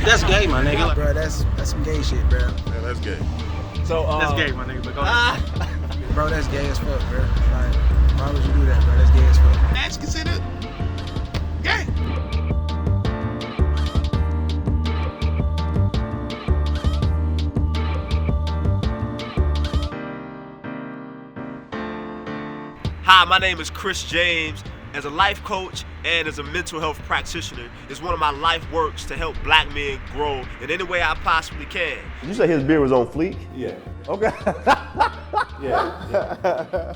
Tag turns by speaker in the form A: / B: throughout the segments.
A: That's gay, my nigga. Bro, that's some gay shit, bro.
B: Yeah, that's gay.
C: So
A: that's gay, my nigga. But go ahead. Bro, that's gay as fuck, bro. Like, why would you do that, bro? That's gay as fuck.
B: That's considered gay.
C: Hi, my name is Chris James. As a life coach and as a mental health practitioner, it's one of my life works to help black men grow in any way I possibly can.
D: You say his beard was on fleek?
C: Yeah.
D: Okay.
C: Yeah.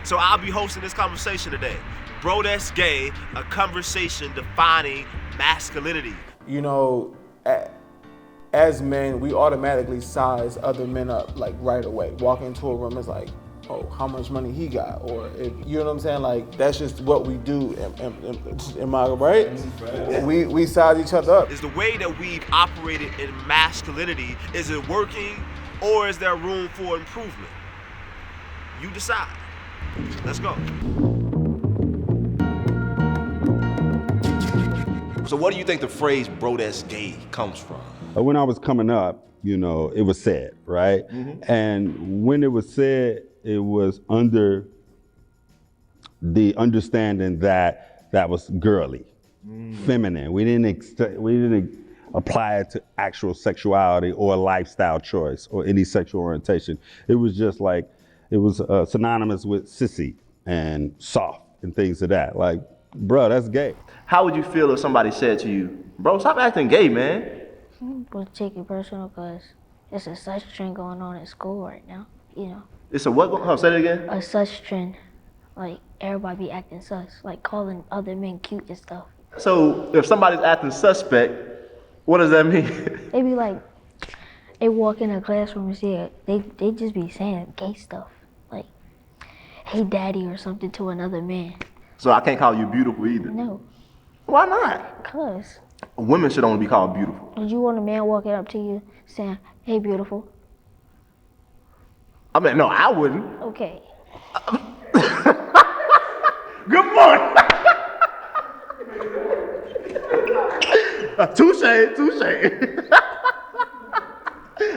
C: So I'll be hosting this conversation today. Bro, That's Gay, a conversation defining masculinity.
E: You know, as men, we automatically size other men up like right away. Walk into a room, it's like, oh, how much money he got, or if, you know what I'm saying? Like, that's just what we do. Am I right? We size each other up.
C: Is the way that we've operated in masculinity, is it working, or is there room for improvement? You decide. Let's go. So what do you think the phrase "bro, that's gay" comes from?
F: When I was coming up, you know, it was said, right? Mm-hmm. And when it was said, it was under the understanding that that was girly, feminine. We didn't apply it to actual sexuality or lifestyle choice or any sexual orientation. It was just like, it was synonymous with sissy and soft and things of that. Like, bro, that's gay.
D: How would you feel if somebody said to you, bro, stop acting gay, man?
G: We'll take it personal because it's a such trend going on at school right now, you know.
D: It's a what? Oh, say it again.
G: A such trend, like everybody be acting sus, like calling other men cute and stuff.
D: So if somebody's acting suspect, what does that mean?
G: They be like, they walk in a classroom and see it, they just be saying gay stuff, like, hey daddy or something to another man.
D: So I can't call you beautiful either?
G: No.
D: Why not?
G: Cause.
D: Women should only be called beautiful.
G: Would you want a man walking up to you saying, hey beautiful?
D: I mean, no, I wouldn't.
G: Okay.
D: Good morning. Touche.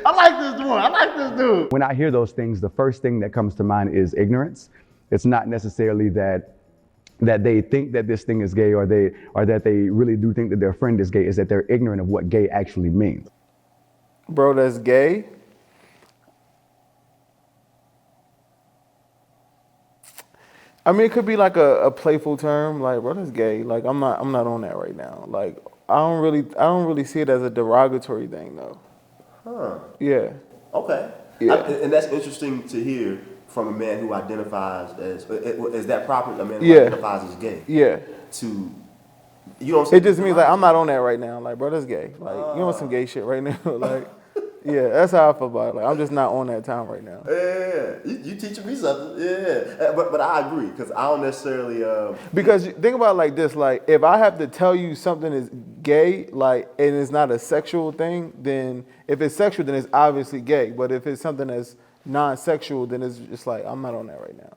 D: I like this dude.
H: When I hear those things, the first thing that comes to mind is ignorance. It's not necessarily that they think that this thing is gay or that they really do think that their friend is gay. Is that they're ignorant of what gay actually means.
E: Bro, that's gay. I mean, it could be like a playful term, like, bro, that's gay. Like, I'm not on that right now. Like, I don't really see it as a derogatory thing though.
D: Huh.
E: Yeah.
D: Okay.
E: Yeah.
D: And that's interesting to hear from a man who identifies as, is that proper? A man who
E: Yeah.
D: identifies as gay.
E: Yeah.
D: To, you know what I'm saying?
E: It just means like, I'm not on that right now. Like, bro, that's gay. Like, you want some gay shit right now? Like, yeah, that's how I feel about it. Like, I'm just not on that time right now.
D: Yeah, you teaching me something. Yeah, but I agree because I don't necessarily.
E: Because think about it like this: like, if I have to tell you something is gay, like, and it's not a sexual thing, then if it's sexual, then it's obviously gay. But if it's something that's non-sexual, then it's just like, I'm not on that right now.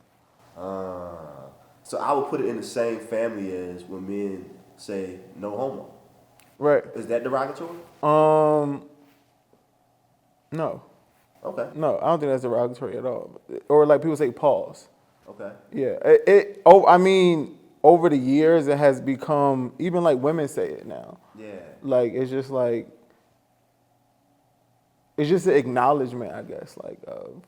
D: So I would put it in the same family as when men say no homo.
E: Right.
D: Is that derogatory?
E: No.
D: Okay.
E: No, I don't think that's derogatory at all. Or like people say pause.
D: Okay.
E: Yeah. I mean, over the years, it has become, even like women say it now.
D: Yeah.
E: Like, it's just an acknowledgement, I guess, like, of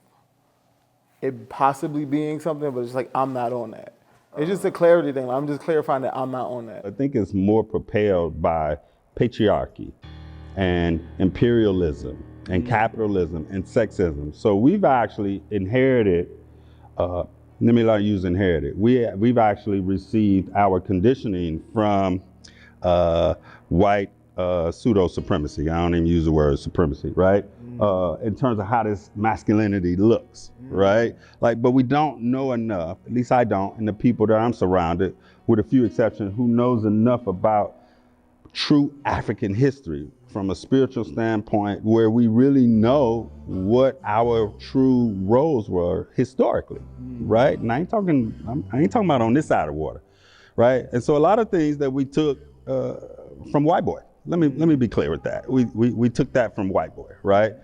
E: it possibly being something, but it's like, I'm not on that. It's just a clarity thing. Like, I'm just clarifying that I'm not on that.
F: I think it's more propelled by patriarchy and imperialism and capitalism and sexism. So we've actually inherited, let me not use inherited, we've actually received our conditioning from white pseudo-supremacy. I don't even use the word supremacy, right? In terms of how this masculinity looks, right? Like, but we don't know enough, at least I don't, and the people that I'm surrounded, with a few exceptions, who knows enough about true African history from a spiritual standpoint, where we really know what our true roles were historically, right? And I ain't talking about on this side of the water, right? And so a lot of things that we took from white boy, Let me be clear with that. We took that from white boy, right?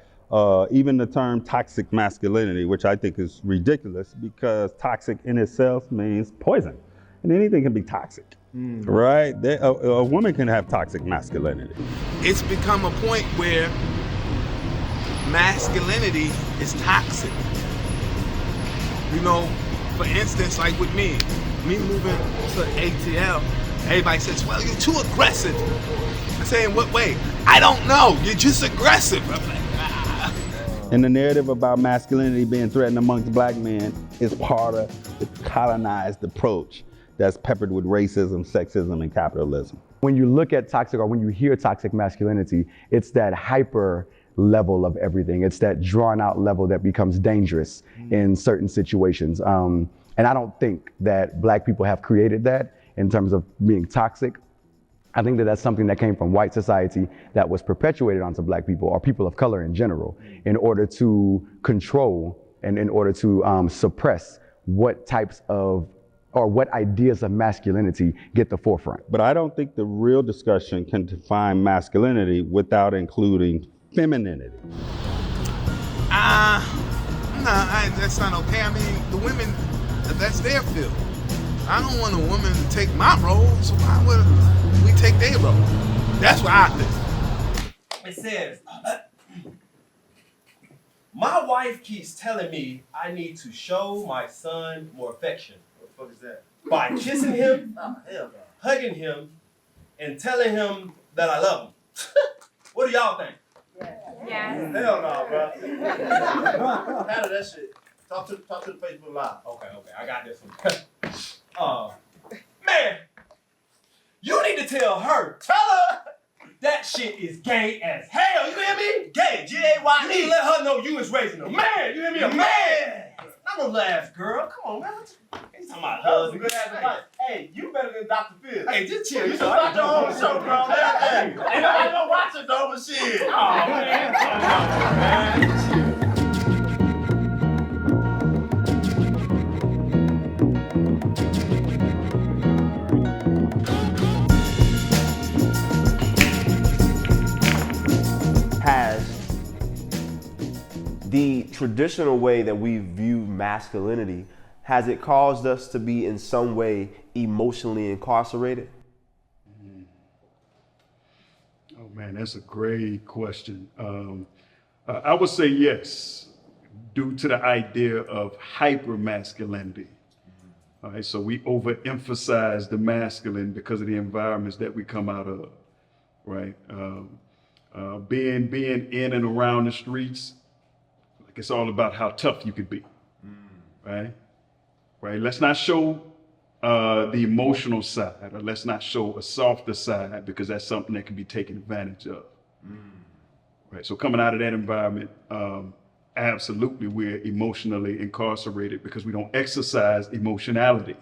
F: Even the term toxic masculinity, which I think is ridiculous because toxic in itself means poison, and anything can be toxic, right? A woman can have toxic masculinity.
B: It's become a point where masculinity is toxic. You know, for instance, like with me moving to ATL, everybody says, well, you're too aggressive. I say, in what way? I don't know, you're just aggressive. I'm like,
F: And the narrative about masculinity being threatened amongst black men is part of the colonized approach that's peppered with racism, sexism, and capitalism.
H: When you look at toxic, or when you hear toxic masculinity, it's that hyper level of everything. It's that drawn out level that becomes dangerous in certain situations. And I don't think that black people have created that in terms of being toxic. I think that that's something that came from white society that was perpetuated onto black people, or people of color in general, in order to control and in order to suppress what types of, or what ideas of masculinity get the forefront.
F: But I don't think the real discussion can define masculinity without including femininity.
B: That's not okay. I mean, the women, that's their field. I don't want a woman to take my role, so why would we take their role? That's what I think.
I: It says, my wife keeps telling me I need to show my son more affection.
C: What the fuck is that?
I: By kissing him,
C: Hell no.
I: hugging him, and telling him that I love him. What do y'all think?
C: Hell no, bro. Handle that shit. Talk to the Facebook Live.
I: Okay, I got this one. Man, you need to tell her that shit is gay as hell. You hear me? Gay, G-A-Y-E. You need to let her know you was raising a man. You hear me? A man. Not no last girl. Come on, man. He's talking about husband. Good ass advice. Hey, you better than Dr. Phil. Hey, just chill. You should start your own show, bro. Hey, ain't nobody gonna watch it though, but shit. Oh, man. Man.
D: Has the traditional way that we view masculinity, has it caused us to be in some way emotionally incarcerated?
J: Oh man, that's a great question. I would say yes, due to the idea of hyper-masculinity. All right, so we overemphasize the masculine because of the environments that we come out of, right? Being in and around the streets, like it's all about how tough you could be, right? Right. Let's not show the emotional side, or let's not show a softer side, because that's something that can be taken advantage of. Right. So coming out of that environment, absolutely, we're emotionally incarcerated because we don't exercise emotionality.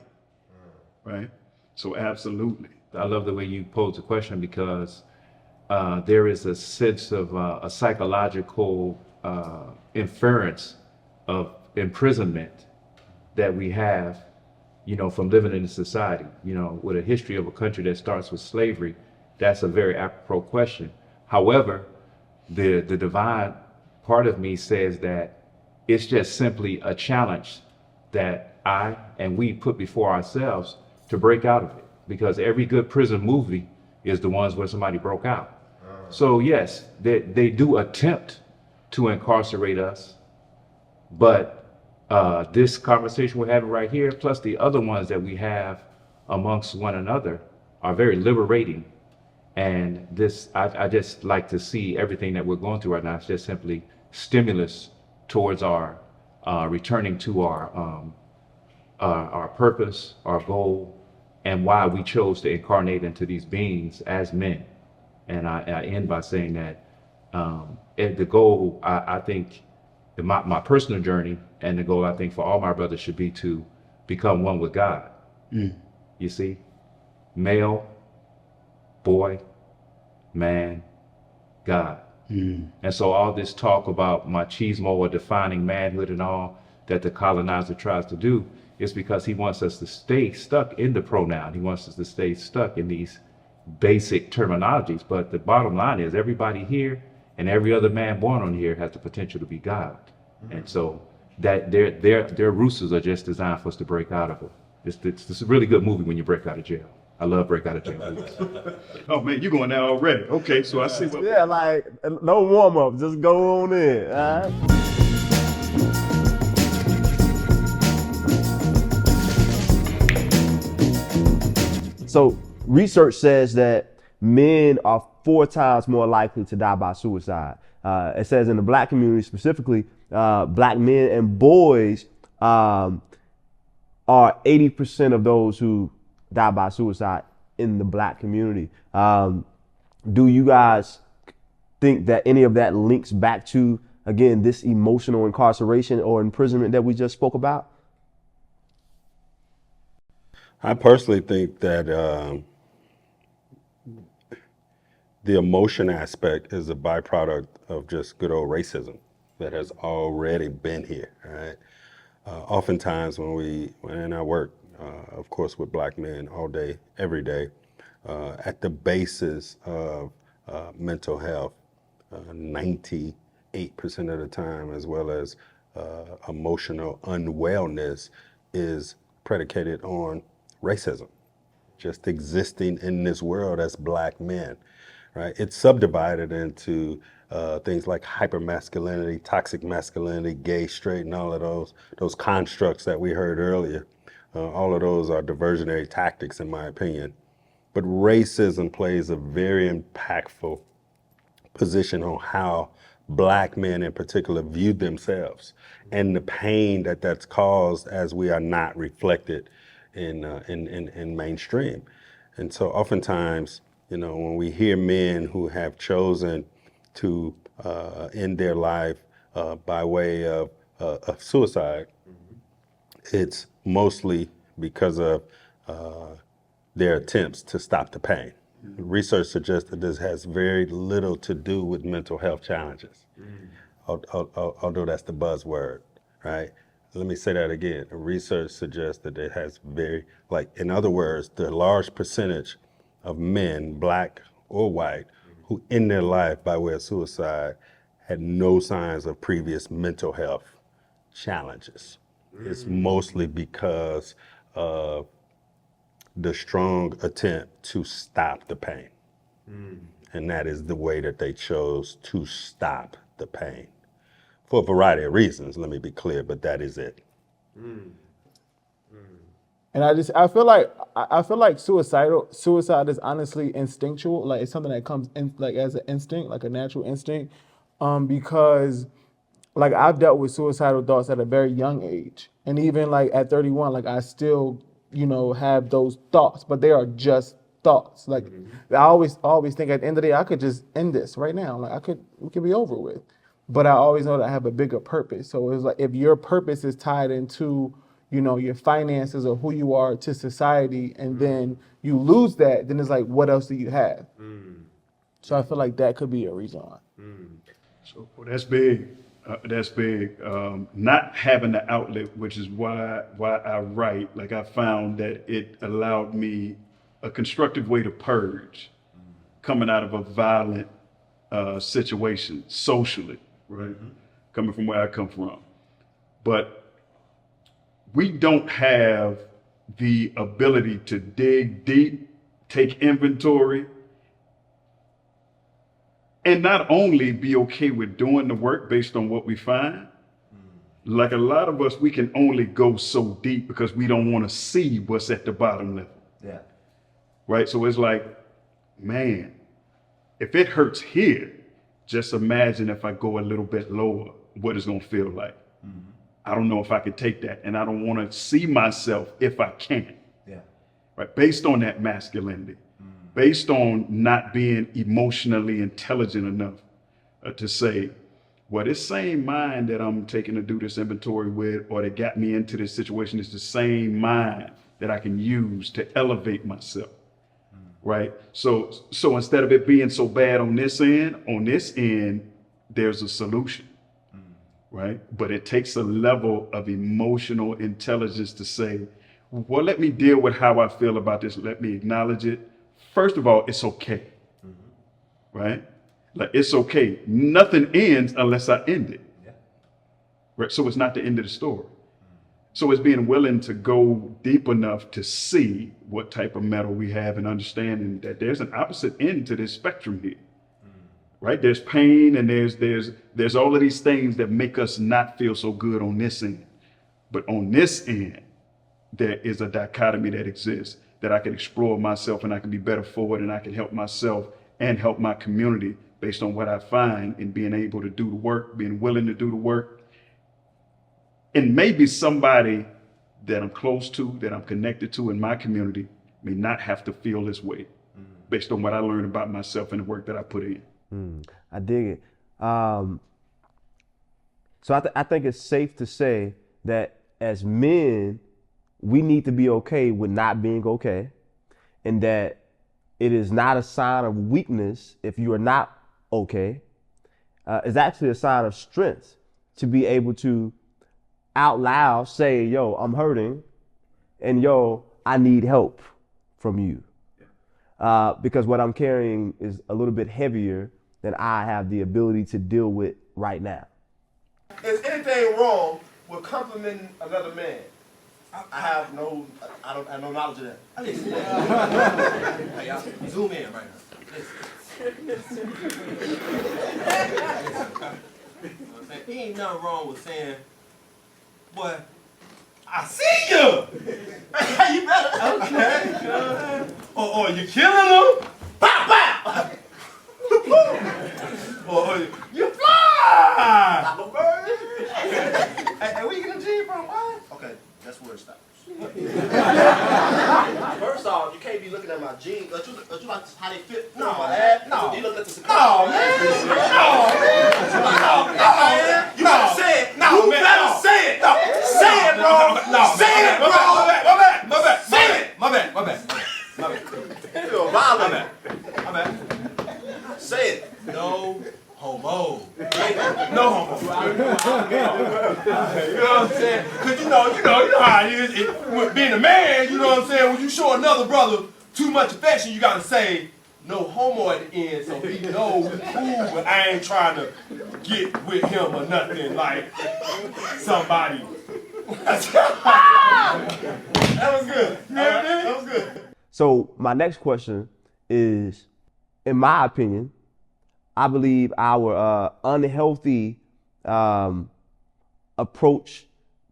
J: Right. So absolutely.
K: I love the way you pose the question, because there is a sense of a psychological inference of imprisonment that we have, you know, from living in a society, you know, with a history of a country that starts with slavery. That's a very apropos question. However, the divine part of me says that it's just simply a challenge that I and we put before ourselves to break out of it, because every good prison movie is the ones where somebody broke out. So yes, they do attempt to incarcerate us, but this conversation we're having right here, plus the other ones that we have amongst one another, are very liberating. And this, I just like to see everything that we're going through right now. It's just simply stimulus towards our returning to our purpose, our goal, and why we chose to incarnate into these beings as men. And I end by saying that the goal, I think, my personal journey, and the goal, I think, for all my brothers should be to become one with God. You see, male, boy, man, God. And so all this talk about machismo or defining manhood and all that the colonizer tries to do is because he wants us to stay stuck in the pronoun. He wants us to stay stuck in these basic terminologies, but the bottom line is everybody here and every other man born on here has the potential to be God. And so that their roosters are just designed for us to break out of it. It's a really good movie when you break out of jail. I love break out of jail movies.
J: Oh man, you going there already? Okay, so I see what.
D: Yeah, like no warm up, just go on in. All right? So research says that men are 4 times more likely to die by suicide. It says in the black community specifically, black men and boys are 80% of those who die by suicide in the black community. Do you guys think that any of that links back to, again, this emotional incarceration or imprisonment that we just spoke about?
F: I personally think that the emotion aspect is a byproduct of just good old racism that has already been here, right? Oftentimes when I work, of course, with black men all day, every day, at the basis of mental health, 98% of the time, as well as emotional unwellness, is predicated on racism, just existing in this world as black men, right? It's subdivided into things like hypermasculinity, toxic masculinity, gay, straight, and all of those constructs that we heard earlier. All of those are diversionary tactics, in my opinion. But racism plays a very impactful position on how black men in particular view themselves and the pain that that's caused as we are not reflected in mainstream. And so oftentimes, you know, when we hear men who have chosen to end their life by way of suicide, it's mostly because of their attempts to stop the pain. Research suggests that this has very little to do with mental health challenges, although that's the buzzword, right? Let me say that again. Research suggests that it has in other words, the large percentage of men, black or white, who end their life by way of suicide had no signs of previous mental health challenges. It's mostly because of the strong attempt to stop the pain. And that is the way that they chose to stop the pain. For a variety of reasons, let me be clear, but that is it.
E: And I feel like suicide is honestly instinctual. Like it's something that comes in like as an instinct, like a natural instinct. Because like I've dealt with suicidal thoughts at a very young age. And even like at 31, like I still, you know, have those thoughts, but they are just thoughts. Like I always think at the end of the day, I could just end this right now. Like we could be over with. But I always know that I have a bigger purpose. So it's like if your purpose is tied into, you know, your finances or who you are to society, and then you lose that, then it's like, what else do you have? So I feel like that could be a reason why.
J: So that's big. That's big. Not having the outlet, which is why I write. Like I found that it allowed me a constructive way to purge coming out of a violent situation socially, right? Coming from where I come from. But we don't have the ability to dig deep, take inventory, and not only be okay with doing the work based on what we find. Like a lot of us, we can only go so deep because we don't want to see what's at the bottom level.
C: Yeah.
J: Right? So it's like, man, if it hurts here, just imagine if I go a little bit lower, what it's going to feel like. I don't know if I could take that, and I don't want to see myself if I can't.
C: Yeah.
J: Right? Based on that masculinity, based on not being emotionally intelligent enough to say, well, this same mind that I'm taking to do this inventory with, or that got me into this situation, is the same mind that I can use to elevate myself. Right? So instead of it being so bad on this end, there's a solution. Right? But it takes a level of emotional intelligence to say, well, let me deal with how I feel about this. Let me acknowledge it, first of all, it's okay, right? Like, it's okay. Nothing ends unless I end it. Right? So it's not the end of the story. So it's being willing to go deep enough to see what type of metal we have and understanding that there's an opposite end to this spectrum here. Right? There's pain and there's all of these things that make us not feel so good on this end. But on this end, there is a dichotomy that exists that I can explore myself and I can be better for it and I can help myself and help my community based on what I find in being able to do the work, being willing to do the work. And maybe somebody that I'm close to, that I'm connected to in my community may not have to feel this way based on what I learned about myself and the work that I put in.
D: I dig it. So I think it's safe to say that as men, we need to be okay with not being okay, and that it is not a sign of weakness if you are not okay. It's actually a sign of strength to be able to out loud say, yo, I'm hurting, and yo, I need help from you. Because what I'm carrying is a little bit heavier than I have the ability to deal with right now.
C: Is anything wrong with complimenting another man? I have no knowledge of that.
I: Hey, y'all, zoom in right now. Listen. Ain't nothing wrong with saying, boy, I see you. Hey, you better. Okay. Or you killing them. Pow, pow. Or you fly.
C: Not no bird.
I: Hey, where you get them jeans from? What?
C: Okay, that's where it stops. First off, you can't be looking at my jeans. Don't you like how they fit?
I: No,
C: my
I: man.
C: ass?
I: No.
C: You looking at the
I: No, man.
C: You better say it. You better say it. Say it, bro. Say it, bro.
I: My bad.
C: You're violent.
I: My bad.
C: Say it.
I: No homo. No homo. You know what I'm saying? Cause you know how it is. With being a man, you know what I'm saying? When you show another brother too much affection, you gotta say no homo at the end, so he knows we cool, but I ain't trying to get with him or nothing like somebody. That was good. That was good.
D: So my next question is, in my opinion, I believe our unhealthy approach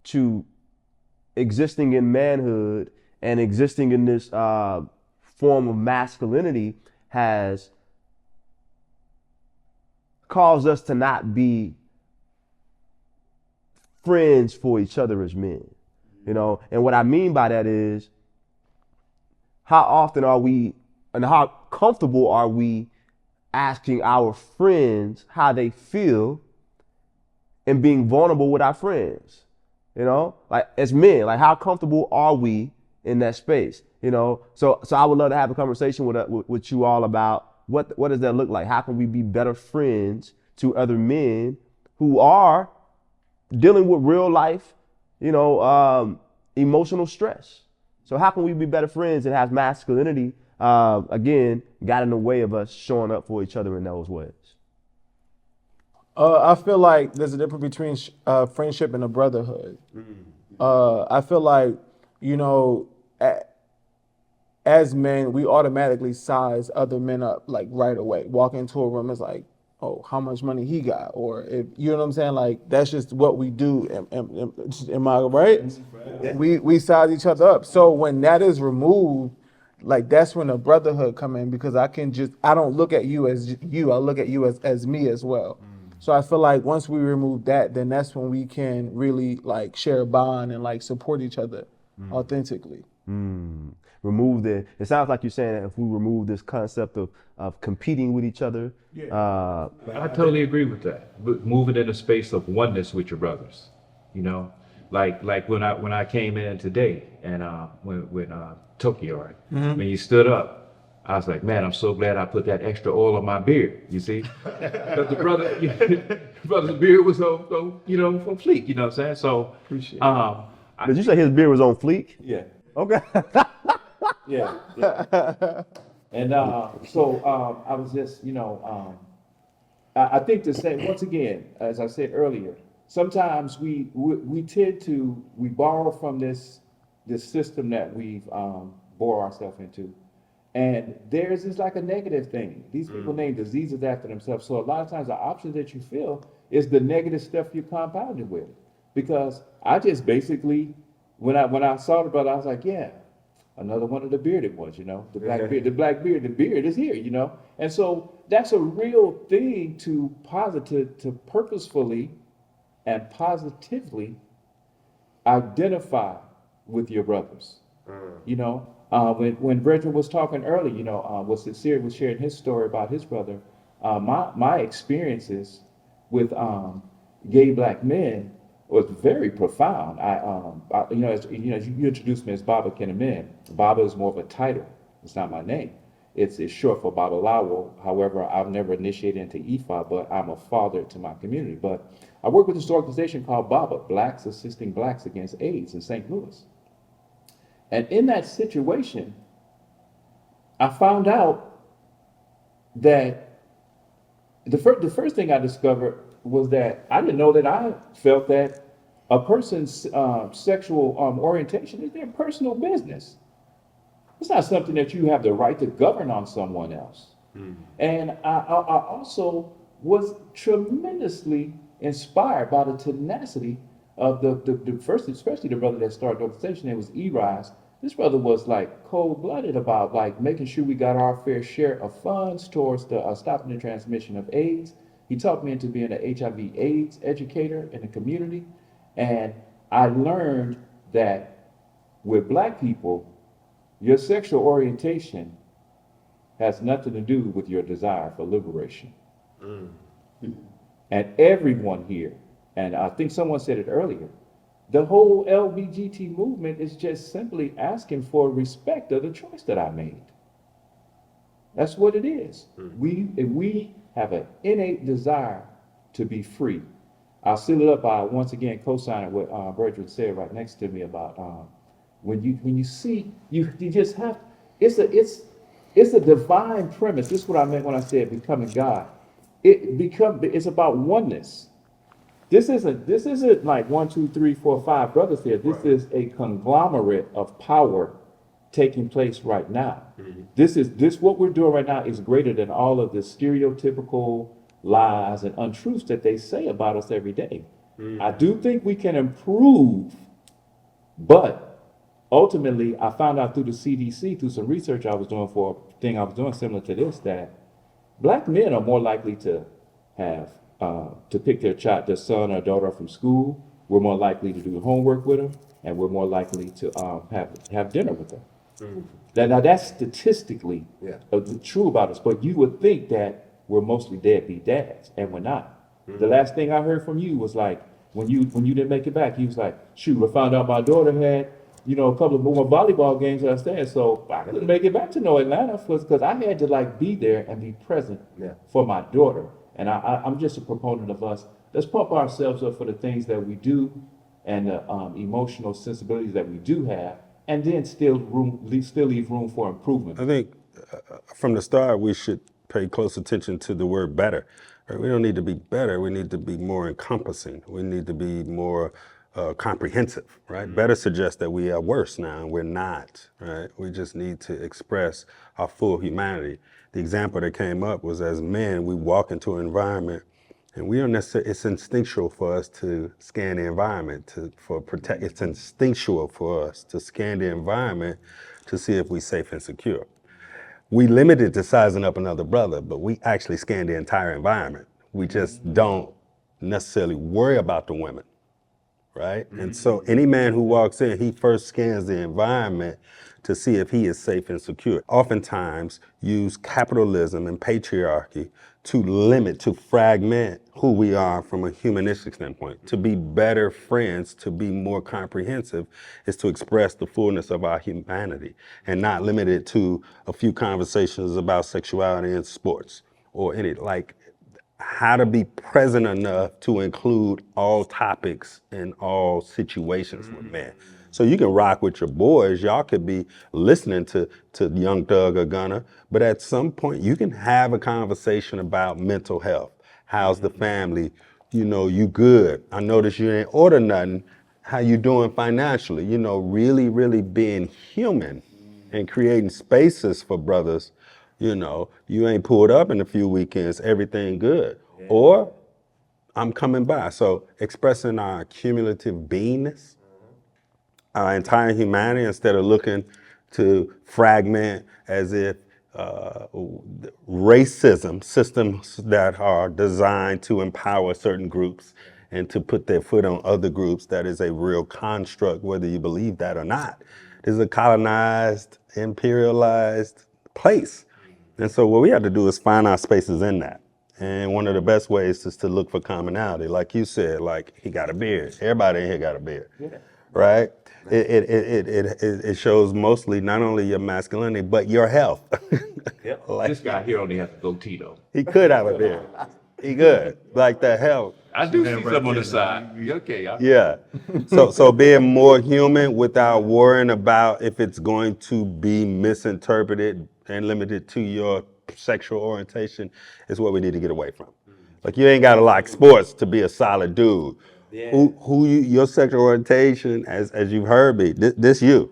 D: to existing in manhood and existing in this form of masculinity has caused us to not be friends for each other as men, you know? And what I mean by that is, how often are we and how comfortable are we asking our friends how they feel and being vulnerable with our friends, you know? Like, as men, like, how comfortable are we in that space, you know? So I would love to have a conversation with you all about what does that look like? How can we be better friends to other men who are dealing with real life, you know, emotional stress? So how can we be better friends and have masculinity, again, got in the way of us showing up for each other in those ways?
E: I feel like there's a difference between friendship and a brotherhood. I feel like, you know, as men, we automatically size other men up like right away. Walk into a room, it's like, oh, how much money he got, or if you know what I'm saying. Like, that's just what we do. Am I right? We size each other up. So when that is removed, like, that's when a brotherhood come in, because I don't look at you as you. I look at you as me as well. So I feel like once we remove that, then that's when we can really like share a bond and like support each other authentically.
D: It sounds like you're saying that if we remove this concept of competing with each other.
K: I totally agree with that. But moving in a space of oneness with your brothers, you know, like when I came in today and when Tokyo, right? When you stood up, I was like, man, I'm so glad I put that extra oil on my beard. You see, because the brother's beard was on fleek. You know what I'm saying? So
D: appreciate. Did you say his beard was on fleek?
K: Yeah.
D: Okay.
K: Yeah. And so I was just, I think the same, once again, as I said earlier, sometimes we tend to, we borrow from this system that we've bore ourselves into. And theirs is like a negative thing. These people name diseases after themselves. So a lot of times the options that you feel is the negative stuff you're compounded with. Because I just basically, when I saw the brother, I was like, yeah, another one of the bearded ones, the black beard, the beard is here, And so that's a real thing to purposefully and positively identify with your brothers. When Brethren was talking earlier, was sincere, was sharing his story about his brother. My experiences with gay black men was very profound. You introduced me as Baba Kenamen. Baba is more of a title. It's not my name. It's short for Babalawo. However, I've never initiated into Ifa, but I'm a father to my community. But I work with this organization called Baba, Blacks Assisting Blacks Against AIDS in St. Louis. And in that situation, I found out that the first thing I discovered was that I didn't know that I felt that a person's sexual orientation is their personal business. It's not something that you have the right to govern on someone else. And I also was tremendously inspired by the tenacity of the first, especially the brother that started the organization. It was E-Rise. This brother was like cold-blooded about like making sure we got our fair share of funds towards the stopping the transmission of AIDS. He talked me into being an HIV/AIDS educator in the community, and I learned that with black people, your sexual orientation has nothing to do with your desire for liberation. And everyone here, and I think someone said it earlier, the whole LBGT movement is just simply asking for respect of the choice that I made. That's what it is. We have an innate desire to be free. I'll seal it up by once again co-signing what Bertrand said right next to me about when you see you just have it's a divine premise. This is what I meant when I said becoming God. It's about oneness. This isn't like 1, 2, 3, 4, 5 brothers here. This is a conglomerate of power taking place right now. This what we're doing right now is greater than all of the stereotypical lies and untruths that they say about us every day. I do think we can improve, but ultimately I found out through the CDC, through some research I was doing for a thing I was doing similar to this, that black men are more likely to have to pick their son or daughter up from school. We're more likely to do homework with them, and we're more likely to have dinner with them. Now that's statistically true about us, but you would think that we're mostly deadbeat dads, and we're not. The last thing I heard from you was like, when you didn't make it back, you was like, shoot, I found out my daughter had, a couple of more volleyball games that I stayed, so I couldn't make it back to no Atlanta because I had to like be there and be present for my daughter. And I'm just a proponent of let's pump ourselves up for the things that we do and the emotional sensibilities that we do have, and then still leave room for improvement.
F: I think from the start, we should pay close attention to the word better. Right? We don't need to be better. We need to be more encompassing. We need to be more comprehensive, right? Better suggests that we are worse now, and we're not, right? We just need to express our full humanity. The example that came up was as men, we walk into an environment and we don't necessarily, it's instinctual for us to scan the environment it's instinctual for us to scan the environment to see if we're safe and secure. We limited to sizing up another brother, but we actually scan the entire environment. We just don't necessarily worry about the women, right? And so any man who walks in, he first scans the environment to see if he is safe and secure. Oftentimes use capitalism and patriarchy to limit, to fragment who we are from a humanistic standpoint. To be better friends, to be more comprehensive, is to express the fullness of our humanity and not limit it to a few conversations about sexuality and sports or how to be present enough to include all topics and all situations with men. So you can rock with your boys. Y'all could be listening to Young Thug or Gunna, but at some point you can have a conversation about mental health. How's the family? You know, you good. I notice you ain't order nothing. How you doing financially? You know, really, really being human and creating spaces for brothers. You know, you ain't pulled up in a few weekends, everything good. Yeah. Or I'm coming by. So expressing our cumulative beingness, our entire humanity, instead of looking to fragment as if racism, systems that are designed to empower certain groups and to put their foot on other groups, that is a real construct, whether you believe that or not. This is a colonized, imperialized place. And so what we have to do is find our spaces in that. And one of the best ways is to look for commonality. Like you said, like he got a beard. Everybody in here got a beard, right? It shows mostly not only your masculinity, but your health.
K: Yep.
F: Like,
K: this guy here only has a goatee though.
F: He could have a beard. He could, like the health.
K: I do see some on the side. Okay.
F: Yeah. So being more human without worrying about if it's going to be misinterpreted and limited to your sexual orientation is what we need to get away from. Like you ain't gotta like sports to be a solid dude. Yeah. Your sexual orientation, as you've heard me, this you.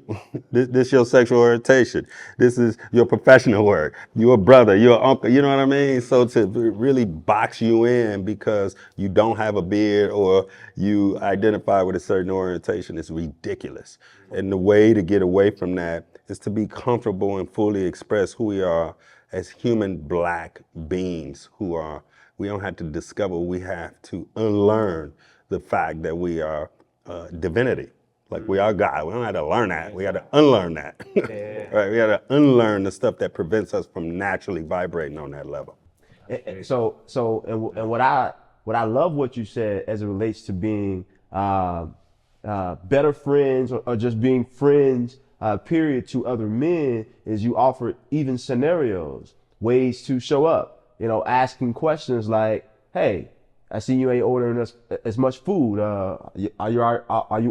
F: this your sexual orientation. This is your professional work. You're a brother, you're an uncle, you know what I mean? So to really box you in because you don't have a beard or you identify with a certain orientation is ridiculous. And the way to get away from that is to be comfortable and fully express who we are as human black beings we don't have to discover, we have to unlearn the fact that we are divinity. Like we are God. We don't have to learn that. We got to unlearn that. Right? We got to unlearn the stuff that prevents us from naturally vibrating on that level.
D: So what I love what you said as it relates to being better friends or just being friends, period, to other men is you offer even scenarios, ways to show up. You know, asking questions like, "Hey, I see you ain't ordering as much food. Are you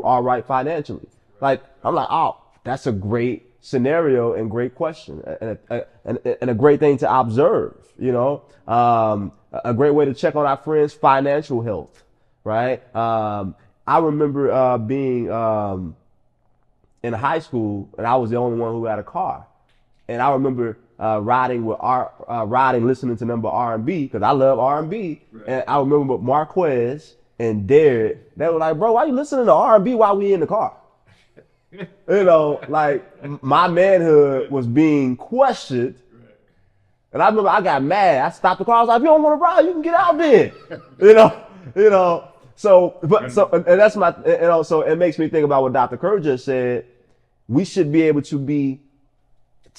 D: all right financially?" Like, I'm like, oh, that's a great scenario and great question and a great thing to observe, you know, a great way to check on our friends' financial health, right? I remember being in high school and I was the only one who had a car. And I remember riding, listening to number R&B because I love R&B. Right. And I remember Marquez and Derek, they were like, "Bro, why you listening to R&B while we in the car?" You know, like my manhood was being questioned. Right. And I remember I got mad. I stopped the car. I was like, "If you don't want to ride, you can get out there." you know. So and that's my, so it makes me think about what Dr. Kerr just said. We should be able to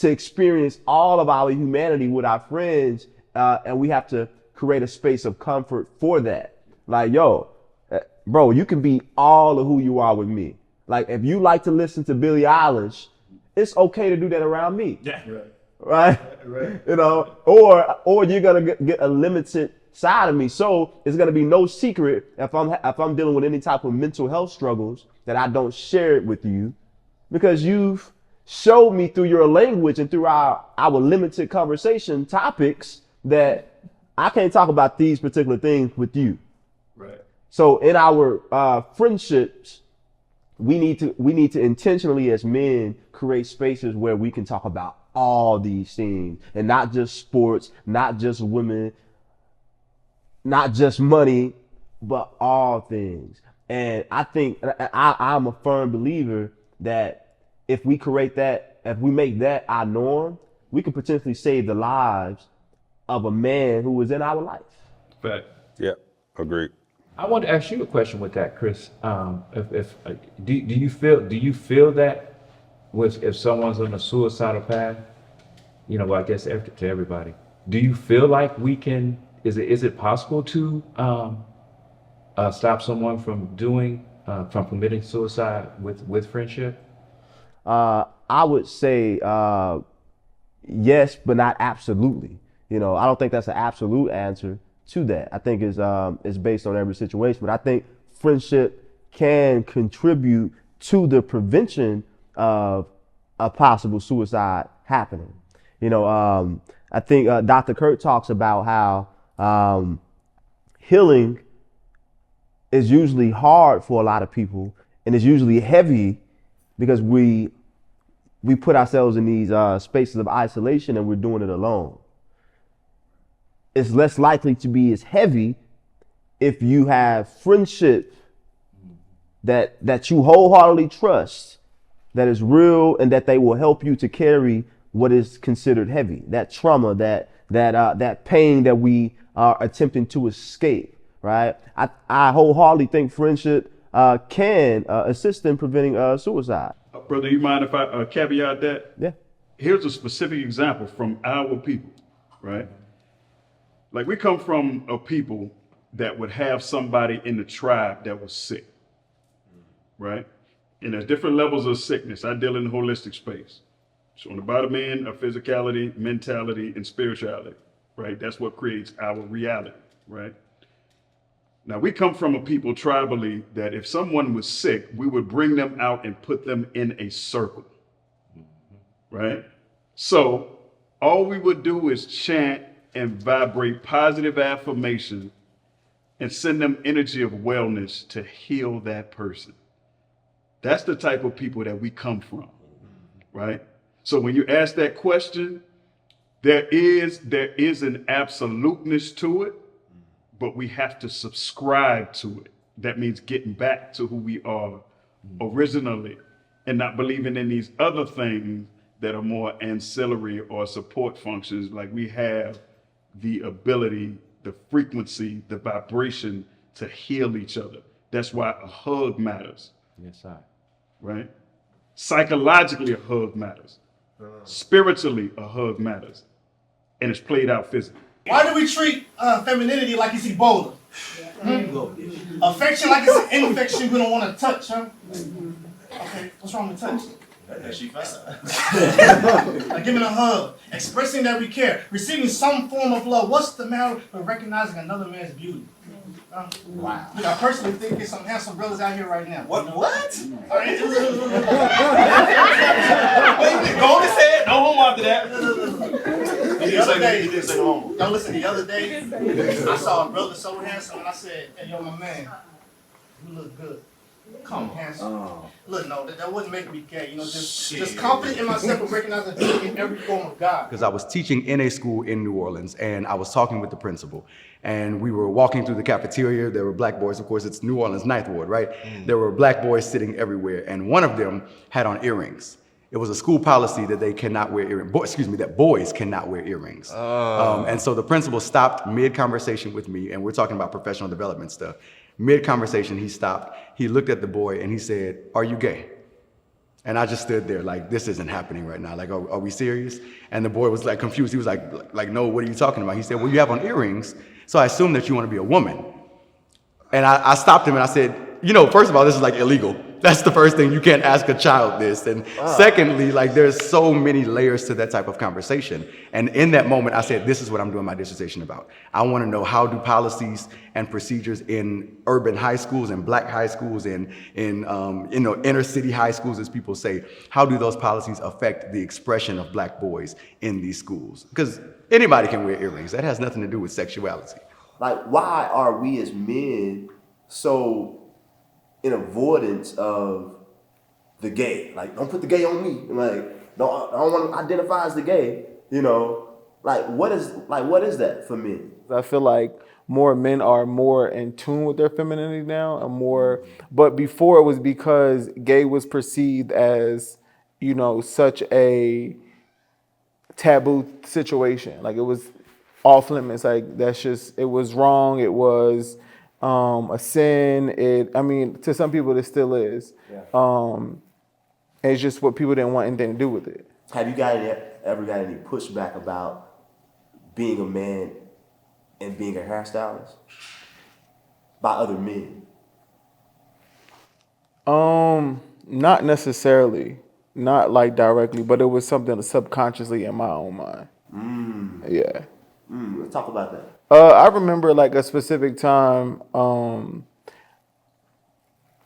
D: experience all of our humanity with our friends, and we have to create a space of comfort for that. Like, yo, bro, you can be all of who you are with me. Like, if you like to listen to Billie Eilish, it's okay to do that around me. Yeah. Right? You know, or you're gonna get a limited side of me. So it's gonna be no secret if I'm dealing with any type of mental health struggles that I don't share it with you, because you've showed me through your language and through our limited conversation topics that I can't talk about these particular things with you. Right. So in our friendships, we need to intentionally as men create spaces where we can talk about all these things, and not just sports, not just women, not just money, but all things. And I think I'm a firm believer that if we create that, if we make that our norm, we could potentially save the lives of a man who is in our life.
F: Fact. Yeah, agreed.
K: I want to ask you a question with that, Chris. Do you feel that if someone's on a suicidal path, you know, I guess to everybody, do you feel like we can? Is it possible to stop someone from committing suicide with friendship?
D: I would say yes, but not absolutely. You know, I don't think that's an absolute answer to that. I think it's based on every situation, but I think friendship can contribute to the prevention of a possible suicide happening. I think Dr. Kurt talks about how healing is usually hard for a lot of people, and it's usually heavy because we put ourselves in these spaces of isolation and we're doing it alone. It's less likely to be as heavy if you have friendship that you wholeheartedly trust, that is real, and that they will help you to carry what is considered heavy, that trauma, that pain that we are attempting to escape, right? I wholeheartedly think friendship can assist in preventing suicide.
J: Brother, you mind if I caveat that?
D: Yeah.
J: Here's a specific example from our people, right? Like, we come from a people that would have somebody in the tribe that was sick, right? And there's different levels of sickness. I deal in the holistic space. So on the bottom end of physicality, mentality, and spirituality, right? That's what creates our reality, right? Now, we come from a people tribally that if someone was sick, we would bring them out and put them in a circle, right? So all we would do is chant and vibrate positive affirmation and send them energy of wellness to heal that person. That's the type of people that we come from, right? So when you ask that question, there is an absoluteness to it, but we have to subscribe to it. That means getting back to who we are originally and not believing in these other things that are more ancillary or support functions. Like, we have the ability, the frequency, the vibration to heal each other. That's why a hug matters.
K: Yes, sir.
J: Right? Psychologically, a hug matters. Spiritually, a hug matters. And it's played out physically.
I: Why do we treat femininity like it's Ebola? Affection like it's an infection we don't want to touch, huh? Okay, what's wrong with touch? Like giving a hug, expressing that we care, receiving some form of love. What's the matter with recognizing another man's beauty? Wow. I personally think there's some handsome brothers out here right now. What? Go on his head. No homo after that. The other day, y'all listen, the other day, I saw a brother so handsome and I said, hey, yo, my man, you look good. Come on, handsome. Look, no, that wouldn't make me gay. Just confident in myself and recognizing beauty in every form of God.
H: Because I was teaching in a school in New Orleans, and I was talking with the principal. And we were walking through the cafeteria. There were black boys. Of course, it's New Orleans, Ninth Ward, right? There were black boys sitting everywhere, and one of them had on earrings. It was a school policy that they cannot wear earrings. That boys cannot wear earrings. And so the principal stopped mid-conversation with me, and we're talking about professional development stuff. Mid-conversation, he stopped. He looked at the boy and he said, "Are you gay?" And I just stood there like, this isn't happening right now. Like, are we serious? And the boy was like confused. He was like, no, what are you talking about? He said, well, you have on earrings, so I assume that you want to be a woman. And I stopped him and I said, first of all, this is like illegal. That's the first thing. You can't ask a child this. And secondly, like, there's so many layers to that type of conversation. And in that moment, I said, this is what I'm doing my dissertation about. I want to know, how do policies and procedures in urban high schools and black high schools and in inner city high schools, as people say, how do those policies affect the expression of black boys in these schools? Because anybody can wear earrings. That has nothing to do with sexuality.
D: Like, why are we as men so in avoidance of the gay? Like, don't put the gay on me. Like, I don't want to identify as the gay. Like, what is that for men?
E: I feel like more men are more in tune with their femininity now, and more. But before, it was because gay was perceived as, such a taboo situation. Like, it was off limits. Like, it was wrong. It was a sin. To some people it still is. Yeah. It's just what people didn't want anything to do with it.
D: Have you ever got any pushback about being a man and being a hairstylist by other men?
E: Not necessarily, not like directly, but it was something subconsciously in my own mind. Yeah.
D: Let's talk about that.
E: I remember like a specific time,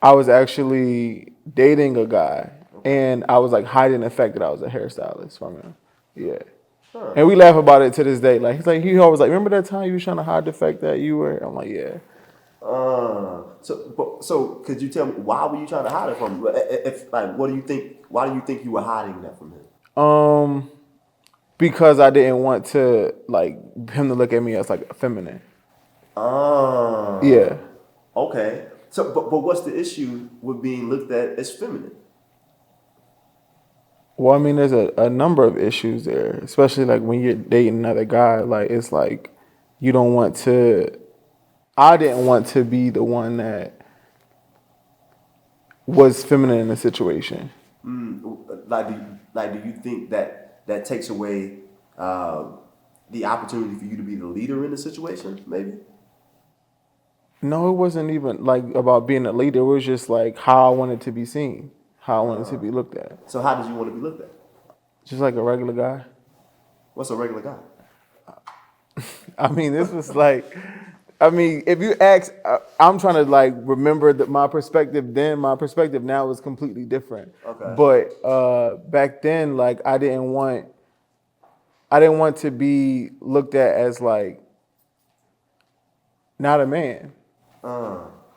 E: I was actually dating a guy, and I was like hiding the fact that I was a hairstylist from him. Yeah. And we laugh about it to this day. Like he always like, remember that time you was trying to hide the fact that you were? I'm like, yeah.
D: So could you tell me why were you trying to hide it from him? If like, what do you think? Why do you think you were hiding that from him?
E: Because I didn't want to like him to look at me as like feminine. Yeah.
D: Okay. So, but what's the issue with being looked at as feminine?
E: Well, I mean, there's a number of issues there, especially like when you're dating another guy. Like, it's like you don't want to. I didn't want to be the one that was feminine in the situation.
D: Do you think that takes away the opportunity for you to be the leader in the situation? Maybe.
E: No, it wasn't even like about being a leader. It was just like how I wanted to be seen, how I wanted to be looked at.
D: So how did you want to be looked at?
E: Just like a regular guy.
D: What's a regular guy?
E: I mean, this was like, I mean, if you ask, I'm trying to like remember that my perspective then, my perspective now is completely different.
D: Okay.
E: But back then, like I didn't want to be looked at as like not a man.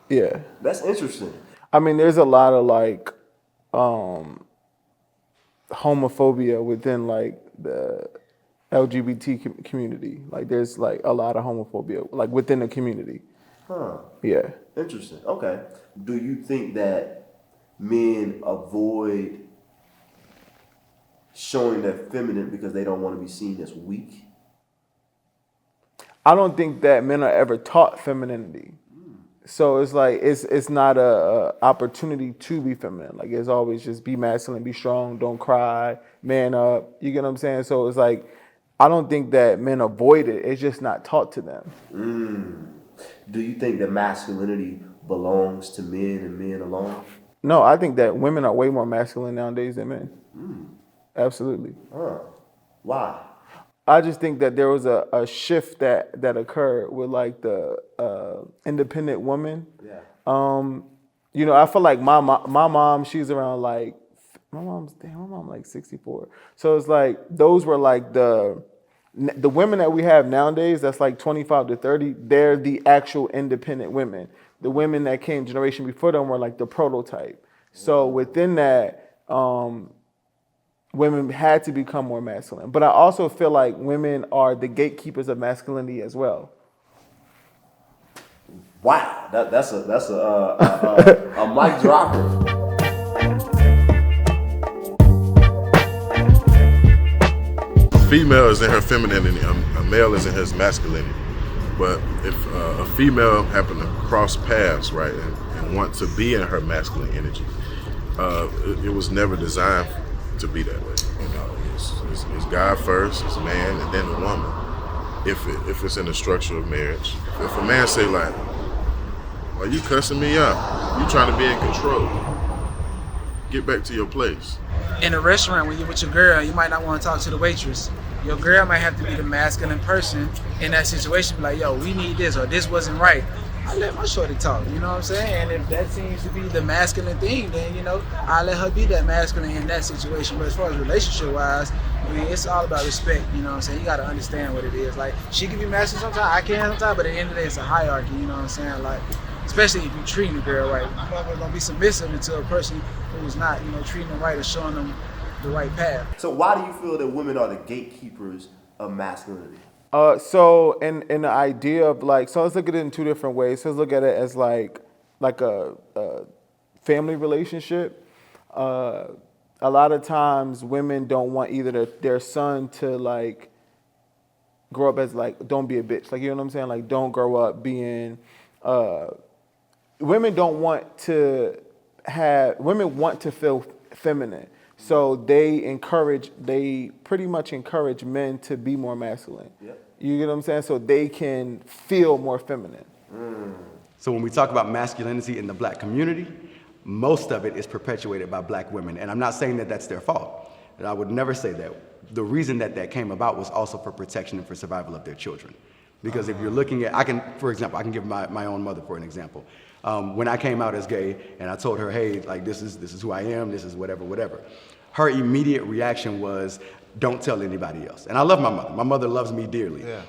E: Yeah.
D: That's interesting.
E: I mean, there's a lot of like homophobia within like the LGBT community. Like there's like a lot of homophobia like within the community. Yeah.
D: Interesting. Okay. Do you think that men avoid showing their feminine because they don't want to be seen as weak?
E: I don't think that men are ever taught femininity. So it's like it's not a opportunity to be feminine. Like it's always just be masculine, be strong, don't cry, man up. You get what I'm saying? So it's like I don't think that men avoid it. It's just not taught to them.
D: Do you think that masculinity belongs to men and men alone?
E: No, I think that women are way more masculine nowadays than men. Absolutely.
D: Why?
E: I just think that there was a shift that occurred with like the independent woman.
D: Yeah.
E: You know, I feel like my mom, she's around like my mom like 64. So it's like those were like the women that we have nowadays. That's like 25 to 30. They're the actual independent women. The women that came generation before them were like the prototype. So within that, women had to become more masculine. But I also feel like women are the gatekeepers of masculinity as well.
D: Wow, that's a mic dropper.
L: Female is in her femininity, a male is in his masculinity. But if a female happened to cross paths, right, and want to be in her masculine energy, it was never designed to be that way. You know, it's God first, it's man, and then the woman. If it's in the structure of marriage, if a man say like, "Why you cussing me out? You trying to be in control? Get back to your place."
A: In a restaurant, when you're with your girl, you might not want to talk to the waitress. Your girl might have to be the masculine person in that situation. Be like, yo, we need this, or this wasn't right. I let my shorty talk, you know what I'm saying? And if that seems to be the masculine thing, then, you know, I let her be that masculine in that situation. But as far as relationship-wise, I mean, it's all about respect, you know what I'm saying? You got to understand what it is. Like, she can be masculine sometimes, I can sometimes, but at the end of the day, it's a hierarchy, you know what I'm saying? Like, especially if you're treating a girl right. You're never going to be submissive until a person who's not, you know, treating them right or showing them the right path.
D: So why do you feel that women are the gatekeepers of masculinity?
E: So in the idea of like, so let's look at it in two different ways. So let's look at it as like a family relationship. A lot of times women don't want either their son to like grow up as like, don't be a bitch. Like, you know what I'm saying? Like, don't grow up being, women don't want to women want to feel feminine. So they pretty much encourage men to be more masculine. Yep. You get what I'm saying? So they can feel more feminine.
H: So when we talk about masculinity in the black community, most of it is perpetuated by black women. And I'm not saying that that's their fault. And I would never say that. The reason that came about was also for protection and for survival of their children. Because if you're looking at, for example, I can give my own mother for an example. When I came out as gay and I told her, hey, like this is who I am, this is whatever. Her immediate reaction was, don't tell anybody else. And I love my mother. My mother loves me dearly.
B: Yeah.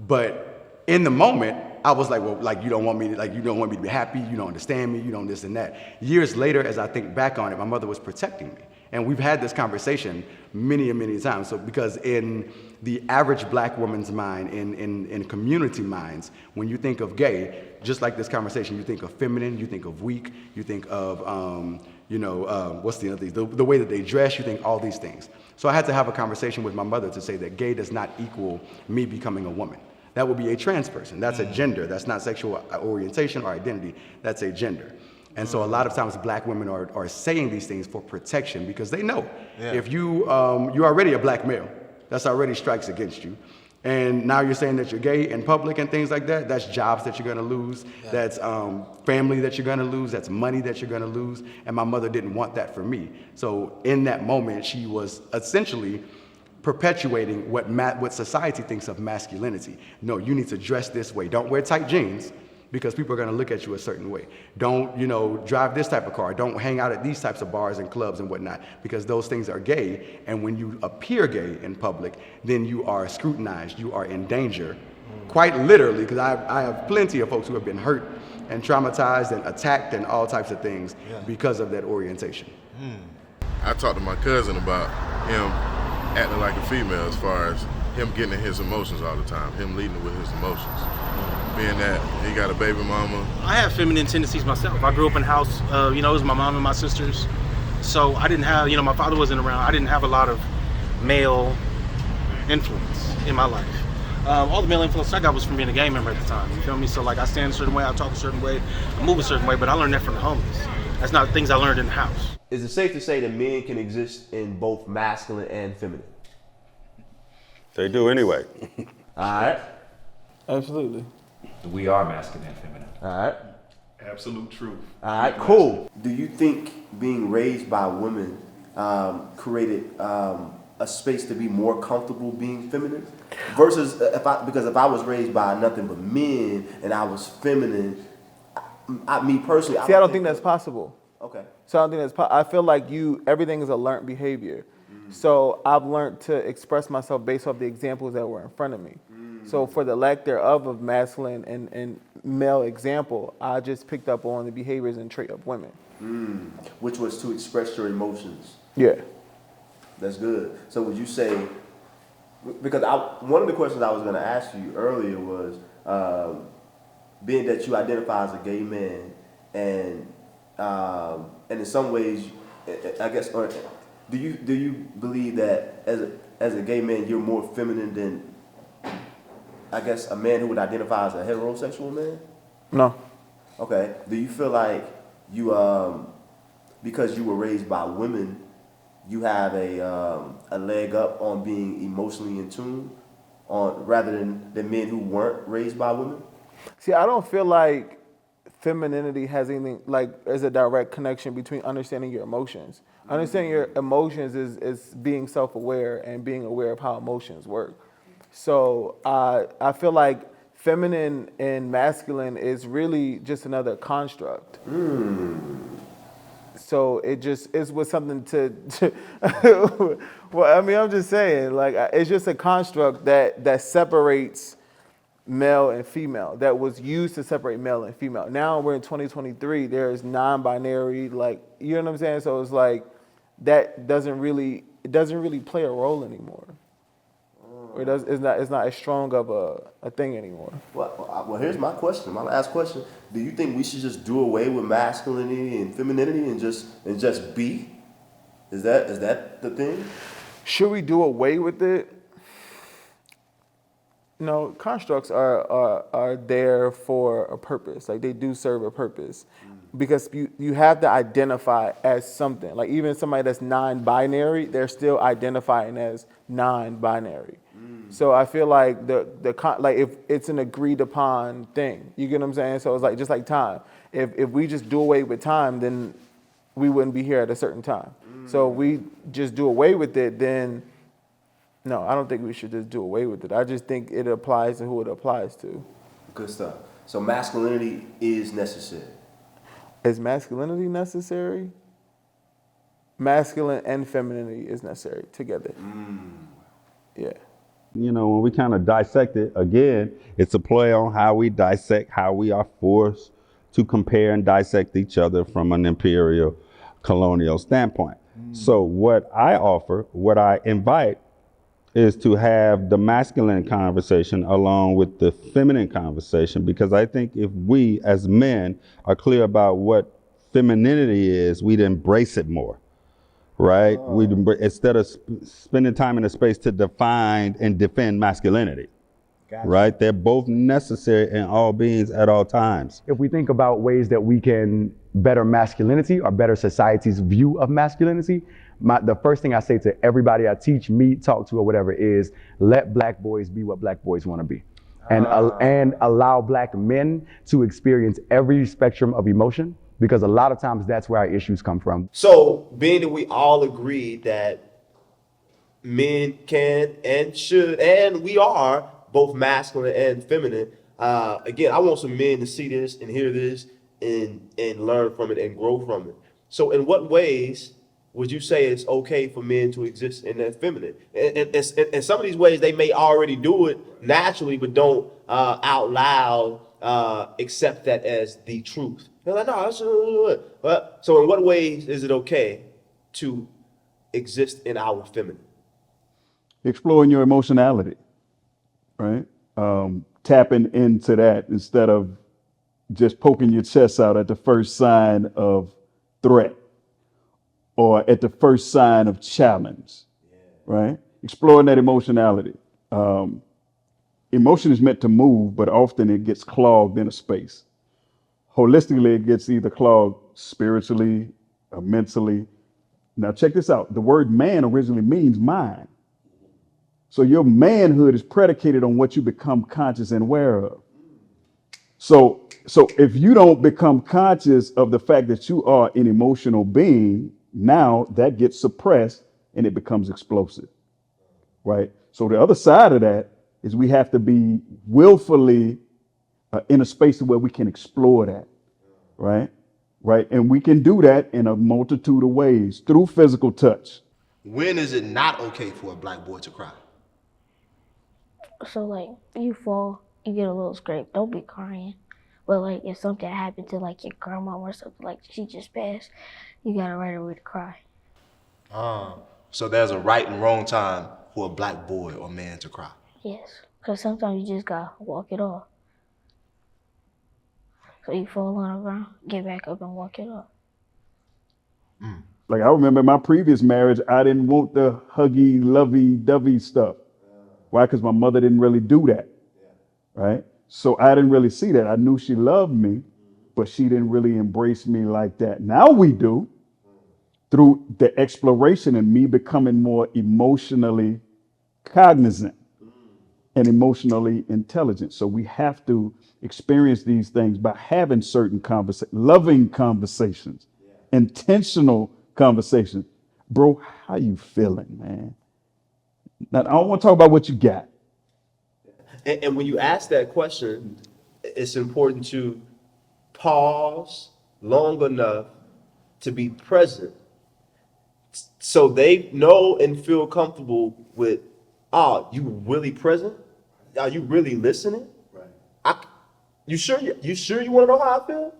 H: But in the moment, I was like, well, like you don't want me to be happy, you don't understand me, you don't this and that. Years later, as I think back on it, my mother was protecting me. And we've had this conversation many and many times. So because in the average black woman's mind, in community minds, when you think of gay, just like this conversation, you think of feminine, you think of weak, you think of, what's the other thing? The way that they dress, you think all these things. So I had to have a conversation with my mother to say that gay does not equal me becoming a woman. That would be a trans person. That's a gender. That's not sexual orientation or identity. That's a gender. And so a lot of times black women are saying these things for protection because they know if you're already a black male, that's already strikes against you. And now you're saying that you're gay in public and things like that, that's jobs that you're gonna lose, that's family that you're gonna lose, that's money that you're gonna lose. And my mother didn't want that for me. So in that moment, she was essentially perpetuating what society thinks of masculinity. No, you need to dress this way. Don't wear tight jeans because people are going to look at you a certain way. Don't, drive this type of car. Don't hang out at these types of bars and clubs and whatnot because those things are gay. And when you appear gay in public, then you are scrutinized. You are in danger, quite literally, because I have plenty of folks who have been hurt and traumatized and attacked and all types of things because of that orientation.
L: I talked to my cousin about him acting like a female as far as him getting in his emotions all the time, him leading with his emotions. Being that he got a baby mama.
M: I have feminine tendencies myself. I grew up in a house, it was my mom and my sisters. So I didn't have, my father wasn't around. I didn't have a lot of male influence in my life. All the male influence I got was from being a gang member at the time, you feel me? So like I stand a certain way, I talk a certain way, I move a certain way, but I learned that from the homies. That's not things I learned in the house.
D: Is it safe to say that men can exist in both masculine and feminine?
F: They do anyway.
D: All right.
E: Absolutely.
K: We are masculine and feminine.
D: All right.
J: Absolute truth.
D: All right, cool. Do you think being raised by women created a space to be more comfortable being feminine? Versus because if I was raised by nothing but men and I was feminine, me personally...
E: I don't think that's possible.
D: Okay.
E: So I don't think that's I feel like everything is a learned behavior. So I've learned to express myself based off the examples that were in front of me. So for the lack thereof of masculine and male example, I just picked up on the behaviors and trait of women.
D: Which was to express your emotions.
E: Yeah.
D: That's good. So would you say, because one of the questions I was going to ask you earlier was, being that you identify as a gay man and in some ways, I guess, or do you believe that as a gay man you're more feminine than, I guess, a man who would identify as a heterosexual man?
E: No.
D: Okay. Do you feel like you because you were raised by women, you have a leg up on being emotionally in tune rather than the men who weren't raised by women?
E: See, I don't feel like femininity has anything as a direct connection between understanding your emotions. Understanding your emotions is being self-aware and being aware of how emotions work. So I feel like feminine and masculine is really just another construct. So it was something to well, I mean, I'm just saying, it's just a construct that separates male and female, that was used to separate male and female. Now we're in 2023, there's non-binary, you know what I'm saying? So it's like, that doesn't really play a role anymore. Or it's not as strong of a thing anymore.
D: Well, here's my question, my last question. Do you think we should just do away with masculinity and femininity and just be? Is that the thing?
E: Should we do away with it? No, constructs are there for a purpose. They do serve a purpose. Because you have to identify as something. Even somebody that's non-binary, they're still identifying as non-binary. So I feel like if it's an agreed upon thing, you get what I'm saying? So it's just like time. If we just do away with time, then we wouldn't be here at a certain time. So if we just do away with it, then no, I don't think we should just do away with it. I just think it applies to who it applies to.
D: Good stuff. So masculinity is necessary.
E: Is masculinity necessary? Masculine and femininity is necessary together. Yeah.
F: You know, when we kind of dissect it, again, it's a play on how we dissect, how we are forced to compare and dissect each other from an imperial colonial standpoint. So what I offer, what I invite, is to have the masculine conversation along with the feminine conversation, because I think if we as men are clear about what femininity is, we'd embrace it more. Right? Instead of spending time in a space to define and defend masculinity. Gotcha. Right? They're both necessary in all beings at all times.
H: If we think about ways that we can better masculinity or better society's view of masculinity, the first thing I say to everybody I teach, meet, talk to, or whatever is, let black boys be what black boys want to be. And allow black men to experience every spectrum of emotion, because a lot of times that's where our issues come from.
C: So, being that we all agree that men can and should, and we are both masculine and feminine, again, I want some men to see this and hear this and learn from it and grow from it. So, in what ways would you say it's okay for men to exist in that feminine? And some of these ways, they may already do it naturally, but don't out loud accept that as the truth. They're like, no, so in what ways is it okay to exist in our feminine?
J: Exploring your emotionality, right? Tapping into that instead of just poking your chest out at the first sign of threat or at the first sign of challenge, right? Exploring that emotionality. Emotion is meant to move, but often it gets clogged in a space. Holistically, it gets either clogged spiritually or mentally. Now, check this out. The word man originally means mind. So your manhood is predicated on what you become conscious and aware of. So if you don't become conscious of the fact that you are an emotional being, now that gets suppressed and it becomes explosive, right? So the other side of that is we have to be willfully in a space where we can explore that, right? Right. And we can do that in a multitude of ways through physical touch.
N: When is it not okay for a black boy to cry?
G: So like, you fall, you get a little scrape, don't be crying. But like, if something happened to like your grandma or something, like she just passed, you gotta right away to cry.
N: So there's a right and wrong time for a black boy or man to cry.
G: Yes, because sometimes you just gotta walk it off. So you fall on the ground, get back up and walk it off.
J: Like I remember in my previous marriage, I didn't want the huggy, lovey-dovey stuff. Why? Because my mother didn't really do that, right? So I didn't really see that. I knew she loved me, but she didn't really embrace me like that. Now we do, through the exploration and me becoming more emotionally cognizant and emotionally intelligent. So we have to experience these things by having certain loving conversations, intentional conversations. Bro, how you feeling, man? Now, I don't want to talk about what you got.
C: And when you ask that question, it's important to pause long enough to be present so they know and feel comfortable with, you really present? Are you really listening? Right. You sure you want to know how I feel?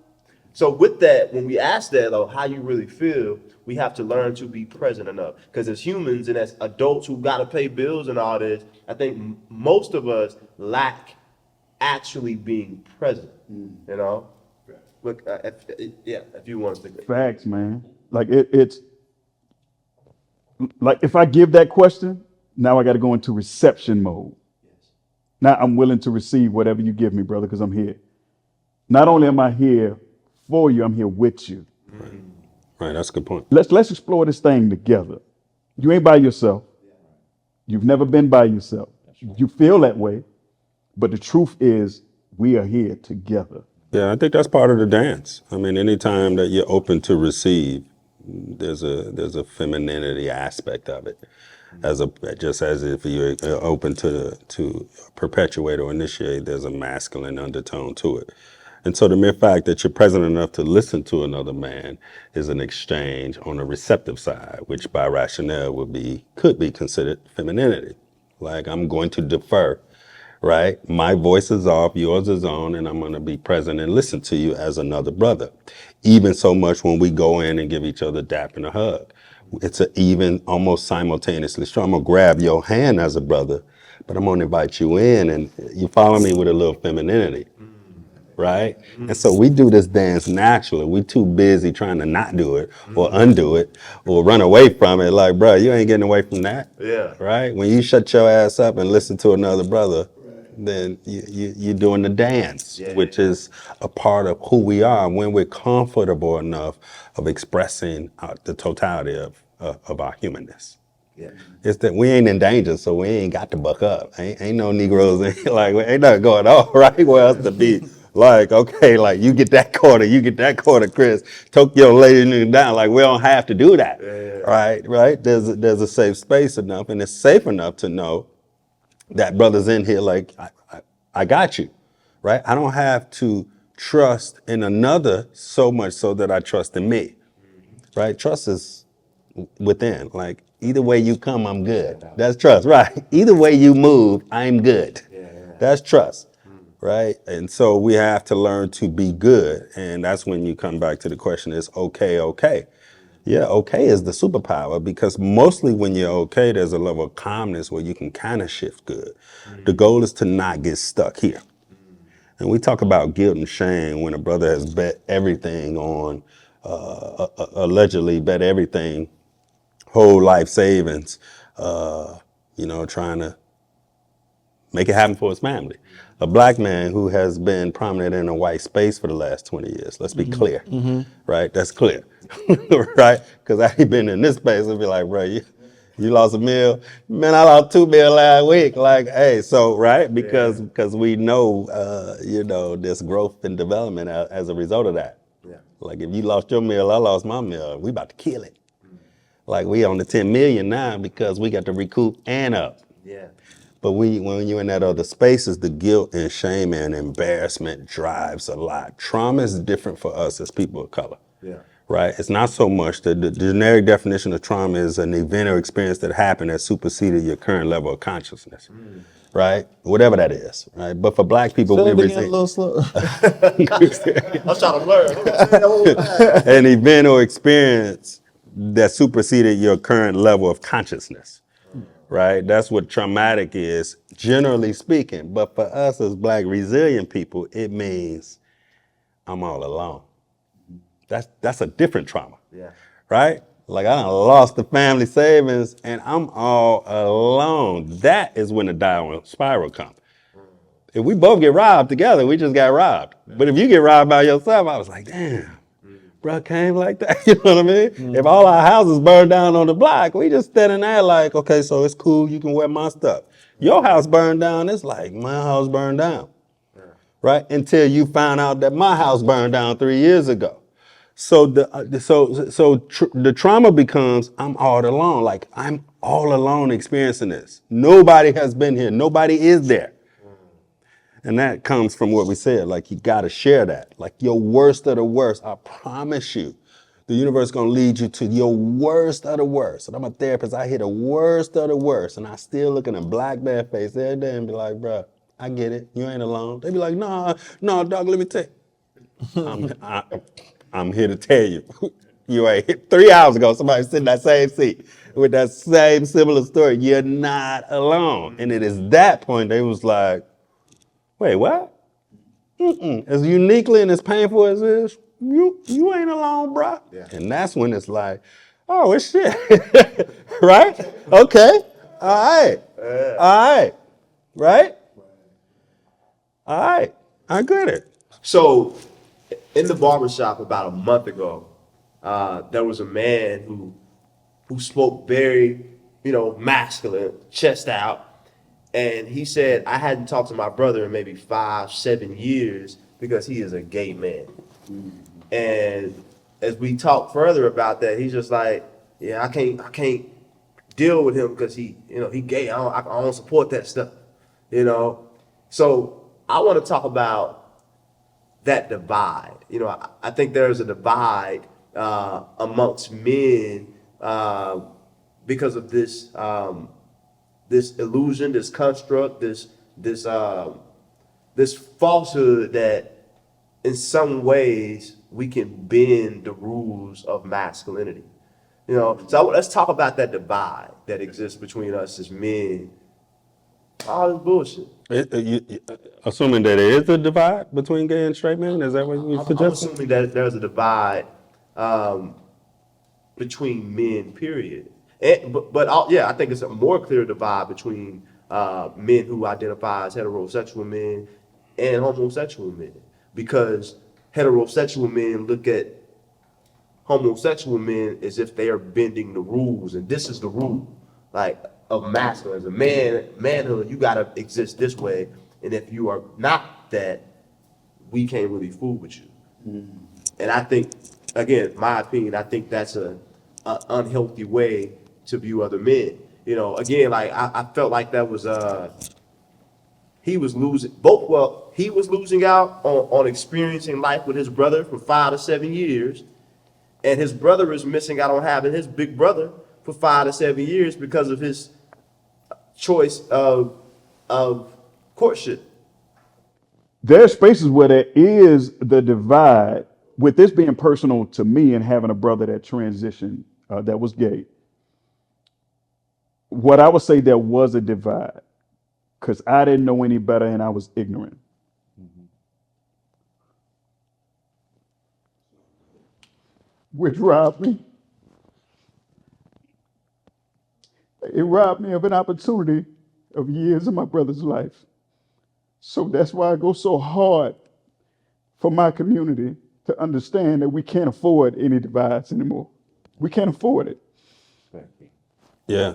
C: So with that, when we ask that, how you really feel, we have to learn to be present enough. Because as humans and as adults who got to pay bills and all this, I think most of us lack actually being present, you know? Look, if you want to think.
J: Facts, man. Like it's like if I give that question, now I got to go into reception mode. Now I'm willing to receive whatever you give me, brother, because I'm here. Not only am I here for you, I'm here with you.
L: Right, that's a good point.
J: Let's explore this thing together. You ain't by yourself. You've never been by yourself. You feel that way, but the truth is we are here together.
L: Yeah, I think that's part of the dance. I mean, anytime that you're open to receive, there's a femininity aspect of it, just as if you're open to perpetuate or initiate. There's a masculine undertone to it.
F: And so the mere fact that you're present enough to listen to another man is an exchange on the receptive side, which by rationale could be considered femininity. Like, I'm going to defer, right? My voice is off, yours is on, and I'm going to be present and listen to you as another brother. Even so much when we go in and give each other a dap and a hug. It's a even almost simultaneously strong. I'm going to grab your hand as a brother, but I'm going to invite you in, and you follow me with a little femininity. Right? And so we do this dance naturally. We too busy trying to not do it or undo it or run away from it. Like, bro, you ain't getting away from that.
C: Yeah.
F: Right? When you shut your ass up and listen to another brother, then you're doing the dance, which is a part of who we are when we're comfortable enough of expressing the totality of our humanness.
C: Yeah.
F: It's that we ain't in danger, so we ain't got to buck up. Ain't no Negroes, ain't nothing going on, right? Where else to be like, okay, like you get that quarter, Chris. Tokyo laying you down. Like, we don't have to do that, right? There's a safe space enough, and it's safe enough to know that brother's in here. Like, I got you, right? I don't have to trust in another so much so that I trust in me, right? Trust is within. Like, either way you come, I'm good. That's trust, right? Either way you move, I'm good. That's trust, right? And so we have to learn to be good. And that's when you come back to the question is, okay. Yeah, okay is the superpower, because mostly when you're okay, there's a level of calmness where you can kind of shift good. The goal is to not get stuck here. And we talk about guilt and shame when a brother has bet everything on, allegedly bet everything, whole life savings, trying to make it happen for his family. A black man who has been prominent in a white space for the last 20 years, let's be clear, right? That's clear, right? Because I ain't been in this space and be like, bro, you lost a meal? Man, I lost 2 meals last week. Like, hey, so, right? Because we know, this growth and development as a result of that.
C: Yeah.
F: Like, if you lost your meal, I lost my meal, we about to kill it. Like, we on the 10 million now because we got to recoup and up.
C: Yeah.
F: But when you're in that other spaces, the guilt and shame and embarrassment drives a lot. Trauma is different for us as people of color.
C: Yeah.
F: Right? It's not so much the generic definition of trauma is an event or experience that happened that superseded your current level of consciousness. Right? Whatever that is. Right? But for black people,
E: Say
F: we
E: it again a little slow.
C: I'm trying to learn.
F: an event or experience that superseded your current level of consciousness, right? That's what traumatic is, generally speaking. But for us as black resilient people, it means I'm all alone. That's a different trauma,
C: Yeah.
F: right? Like, I done lost the family savings and I'm all alone. That is when the downward spiral comes. If we both get robbed together, we just got robbed. But if you get robbed by yourself, I was like, damn. Bro, came like that, you know what I mean? If all our houses burned down on the block, we just standing there like, okay, so it's cool, you can wear my stuff. Your house burned down, it's like, my house burned down, right? Until you found out that my house burned down 3 years ago. So the trauma becomes, I'm all alone, like I'm all alone experiencing this. Nobody has been here, nobody is there. And that comes from what we said, like you gotta share that. Like your worst of the worst, I promise you, the universe is gonna lead you to your worst of the worst. And I'm a therapist, I hear the worst of the worst, and I still look in a black man face every day and be like, bro, I get it, you ain't alone. They be like, no, dog, let me tell you. I'm here to tell you, you ain't. 3 hours ago, somebody sitting in that same seat with that same similar story. You're not alone. And it is that point they was like, wait, what? As uniquely and as painful as it is, you ain't alone, bro.
C: Yeah.
F: And that's when it's like, oh, it's shit. Right? Okay. All right. Right? All right. I get it.
C: So, in the barbershop about a month ago, there was a man who spoke very, masculine, chest out. And he said, I hadn't talked to my brother in maybe 5-7 years because he is a gay man. And as we talk further about that, he's just like, yeah, I can't deal with him because he gay. I don't support that stuff, So I want to talk about that divide. You know, I think there's a divide amongst men because of this this illusion, this construct, this falsehood that in some ways we can bend the rules of masculinity. You know, so let's talk about that divide that exists between us as men. All this bullshit.
F: Assuming that there is a divide between gay and straight men, is that what you
C: I'm
F: suggesting?
C: assuming that there's a divide between men, period. Yeah, I think it's a more clear divide between men who identify as heterosexual men and homosexual men, because heterosexual men look at homosexual men as if they are bending the rules, and this is the rule, like, of masculine. As a man, manhood, you gotta exist this way, and if you are not that, we can't really fool with you. And I think, again, my opinion, I think that's a unhealthy way to view other men. You know, again, like I felt like that was he was losing he was losing out on experiencing life with his brother for 5 to 7 years, and his brother is missing out on having his big brother for 5 to 7 years because of his choice of courtship.
J: There are spaces where there is the divide, with this being personal to me and having a brother that transitioned, that was gay. What I would say, there was a divide because I didn't know any better and I was ignorant. Which robbed me. It robbed me of an opportunity of years of my brother's life. So that's why I go so hard for my community to understand that we can't afford any divides anymore. We can't afford it.
F: Yeah.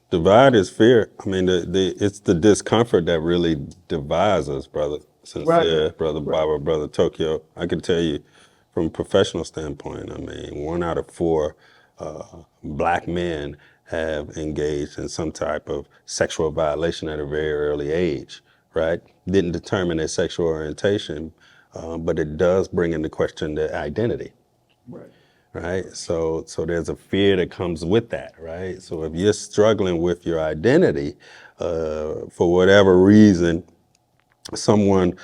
F: Divide is fear. I mean, it's the discomfort that really divides us, brother Sincere, brother Baba, brother Tokyo. I can tell you from a professional standpoint, I mean, 1 out of 4 black men have engaged in some type of sexual violation at a very early age, right? Didn't determine their sexual orientation, but it does bring into question their identity. Right. So there's a fear that comes with that, right? So if you're struggling with your identity, for whatever reason, someone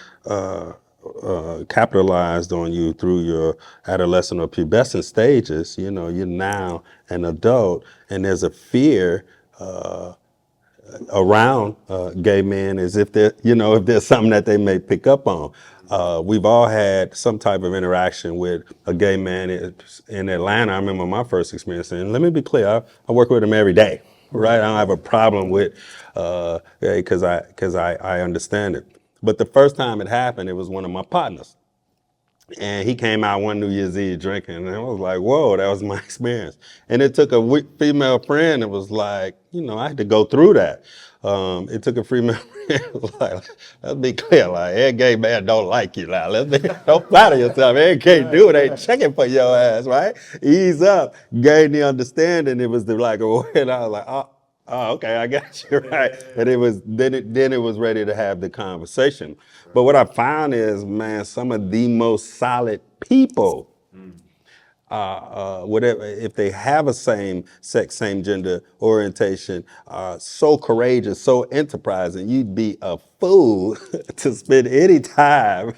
F: capitalized on you through your adolescent or pubescent stages, you know, you're now an adult, and there's a fear around gay men as if they're, you know, if there's something that they may pick up on. We've all had some type of interaction with a gay man in Atlanta. I remember my first experience, and let me be clear, I work with him every day, right? I don't have a problem with, because I understand it. But the first time it happened, it was one of my partners. And he came out one New Year's Eve drinking, and I was like, whoa, that was my experience. And it took a female friend that was like, you know, I had to go through that. It took a female friend like, let's be clear, like, every gay man don't like you now. Don't flatter yourself. Every gay dude ain't checking for your ass, right? Ease up. Gain the understanding. It was like, and I was like, oh, okay, I got you, right. And it was then it was ready to have the conversation. But what I found is, man, some of the most solid people, whatever, if they have a same sex, same gender orientation, so courageous, so enterprising, you'd be a fool to spend any time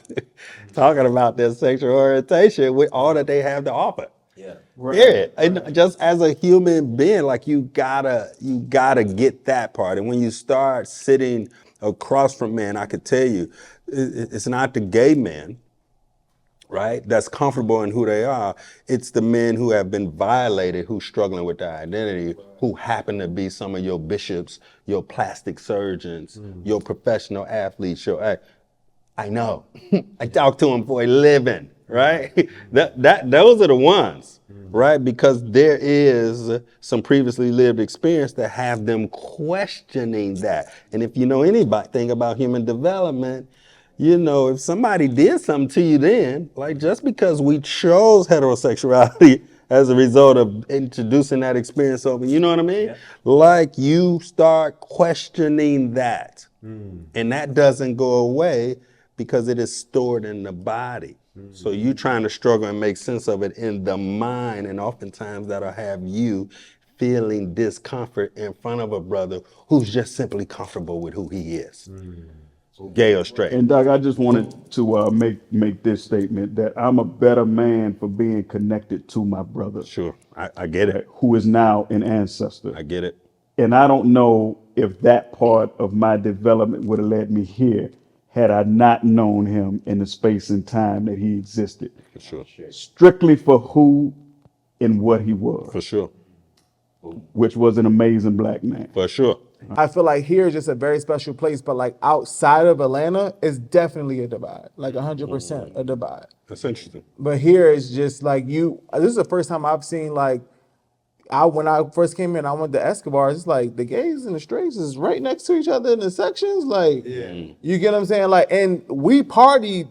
F: talking about their sexual orientation with all that they have to offer.
C: Yeah.
F: Period. And just as a human being, like you gotta get that part. And when you start sitting across from men, I could tell you, it's not the gay men, right, that's comfortable in who they are. It's the men who have been violated, who's struggling with their identity, who happen to be some of your bishops, your plastic surgeons, your professional athletes, I know. I talk to them for a living, right? Those are the ones, right? Because there is some previously lived experience that have them questioning that. And if you know anything about human development, you know, if somebody did something to you then, like just because we chose heterosexuality as a result of introducing that experience over, you know what I mean? Yeah. Like you start questioning that. And that doesn't go away because it is stored in the body. So you trying to struggle and make sense of it in the mind, and oftentimes that'll have you feeling discomfort in front of a brother who's just simply comfortable with who he is, gay or straight.
J: And Doug, I just wanted to make this statement that I'm a better man for being connected to my brother.
F: Sure, I get it.
J: Who is now an ancestor.
F: I get it.
J: And I don't know if that part of my development would have led me here had I not known him in the space and time that he existed.
F: For sure.
J: Strictly for who and what he was.
F: For sure.
J: Which was an amazing black man.
F: For sure.
E: I feel like here is just a very special place, but like outside of Atlanta, it's definitely a divide, like 100% a divide.
F: That's interesting.
E: But here is just like this is the first time I've seen like, when I first came in, I went to Escobar, it's like the gays and the straights is right next to each other in the sections. Like, you get what I'm saying? Like, and we party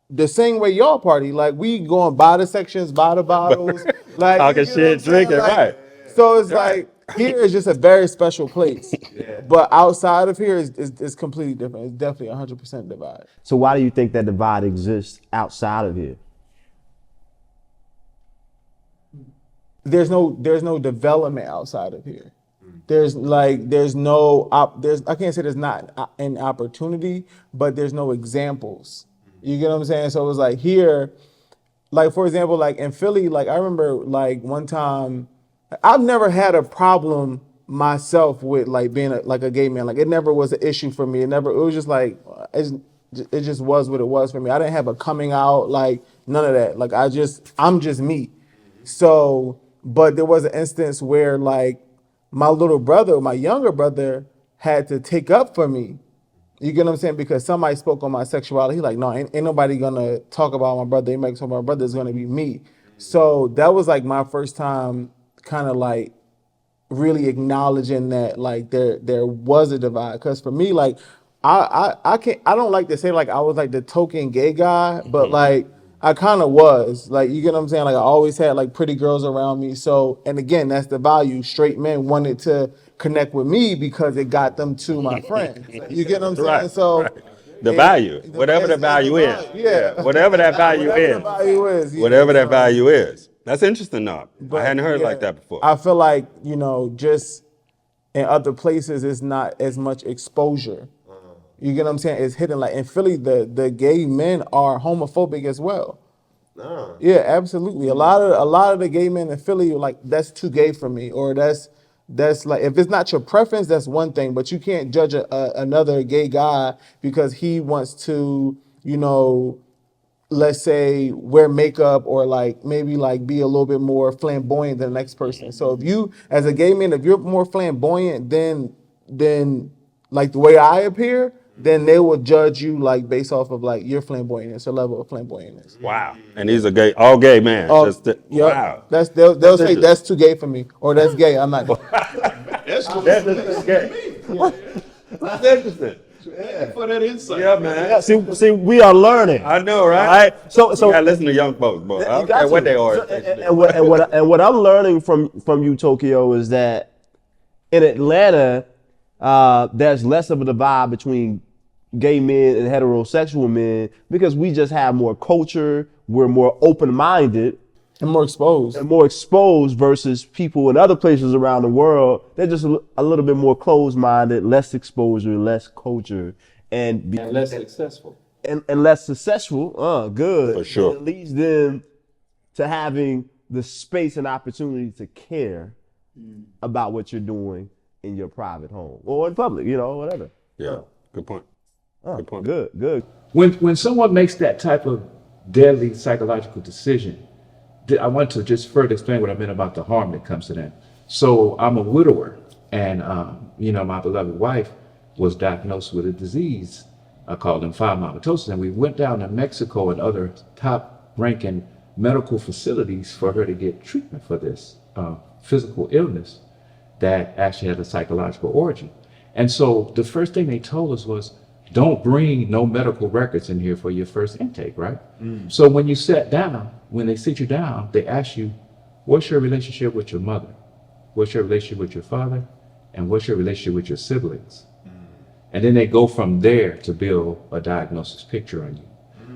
E: the same way y'all party. Like, we going by the sections, by the bottles. Like,
F: talking shit, drinking,
E: like,
F: right.
E: So it's like, here is just a very special place. But outside of here is completely different. It's definitely 100% divide.
D: So why do you think that divide exists outside of here?
E: There's no development outside of here. I can't say there's not an opportunity, but there's no examples. You get what I'm saying? So it was like here, like for example, like in Philly, like I remember like one time, I've never had a problem myself with like being a gay man. Like it never was an issue for me. It was just like, it just was what it was for me. I didn't have a coming out, like none of that. Like I'm just me. So, but there was an instance where like my little brother, my younger brother had to take up for me. You get what I'm saying? Because somebody spoke on my sexuality. He like, no, ain't nobody gonna talk about my brother. They make so my brother is gonna be me. So that was like my first time kind of like really acknowledging that like there was a divide. Cause for me, like I don't like to say like I was like the token gay guy, but like I kind of was. Like, you get what I'm saying? Like I always had like pretty girls around me. So, and again, that's the value. Straight men wanted to connect with me because it got them to my friends. You get what I'm saying?
F: Right,
E: So
F: right. The value, whatever the value is.
E: Yeah.
F: Whatever that value is. Whatever that value is. That's interesting though. I hadn't heard like that before.
E: I feel like, just in other places, it's not as much exposure. You get what I'm saying? It's hidden. Like in Philly, the gay men are homophobic as well. Yeah, absolutely. A lot of the gay men in Philly are like, that's too gay for me, or that's like, if it's not your preference, that's one thing, but you can't judge another gay guy because he wants to, let's say wear makeup or like maybe like be a little bit more flamboyant than the next person. So if you, as a gay man, if you're more flamboyant than like the way I appear, then they will judge you like based off of like your flamboyantness, or level of flamboyantness.
F: Wow. And these are all gay men.
E: Wow. They'll say that's too gay for me, or that's gay. I'm not.
F: That's gay. That's interesting.
J: For that insight.
F: Yeah, man.
D: Yeah, see, we are learning.
F: I know, right?
D: So
F: you gotta listen to young folks, boy. I don't care what they are.
D: And what I'm learning from you, Tokyo, is that in Atlanta, there's less of a divide between gay men and heterosexual men because we just have more culture. We're more open-minded.
E: And more exposed.
D: Versus people in other places around the world. They're just a little bit more closed-minded, less exposure, less culture, and
K: less successful.
D: And less successful. Good.
F: For sure.
D: And it leads them to having the space and opportunity to care about what you're doing in your private home or in public, whatever.
F: Yeah. Good point. Good point.
D: Good.
K: When someone makes that type of deadly psychological decision, I want to just further explain what I meant about the harm that comes to that. So I'm a widower, and my beloved wife was diagnosed with a disease called lymphomatosis, and we went down to Mexico and other top-ranking medical facilities for her to get treatment for this physical illness that actually had a psychological origin. And so the first thing they told us was, don't bring no medical records in here for your first intake, right? So when you sat down, when they sit you down, they ask you, what's your relationship with your mother? What's your relationship with your father? And what's your relationship with your siblings? And then they go from there to build a diagnosis picture on you.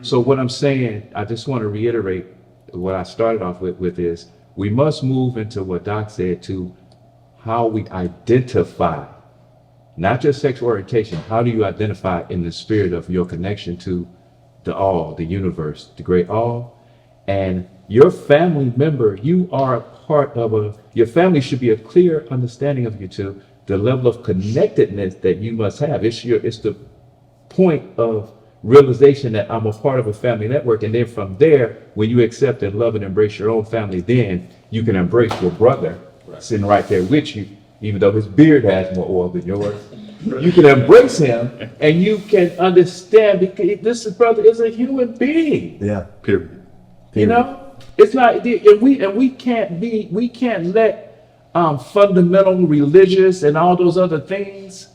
K: So what I'm saying, I just want to reiterate what I started off with is we must move into what Doc said to how we identify, not just sexual orientation. How do you identify in the spirit of your connection to the all, the universe, the great all? And your family member, you are a part of your family should be a clear understanding of you to the level of connectedness that you must have. It's the point of realization that I'm a part of a family network. And then from there, when you accept and love and embrace your own family, then you can embrace your brother sitting right there with you, even though his beard has more oil than yours. You can embrace him and you can understand because this brother is a human being.
D: Yeah.
J: Period.
K: You know, it's not, and we can't let fundamental religious and all those other things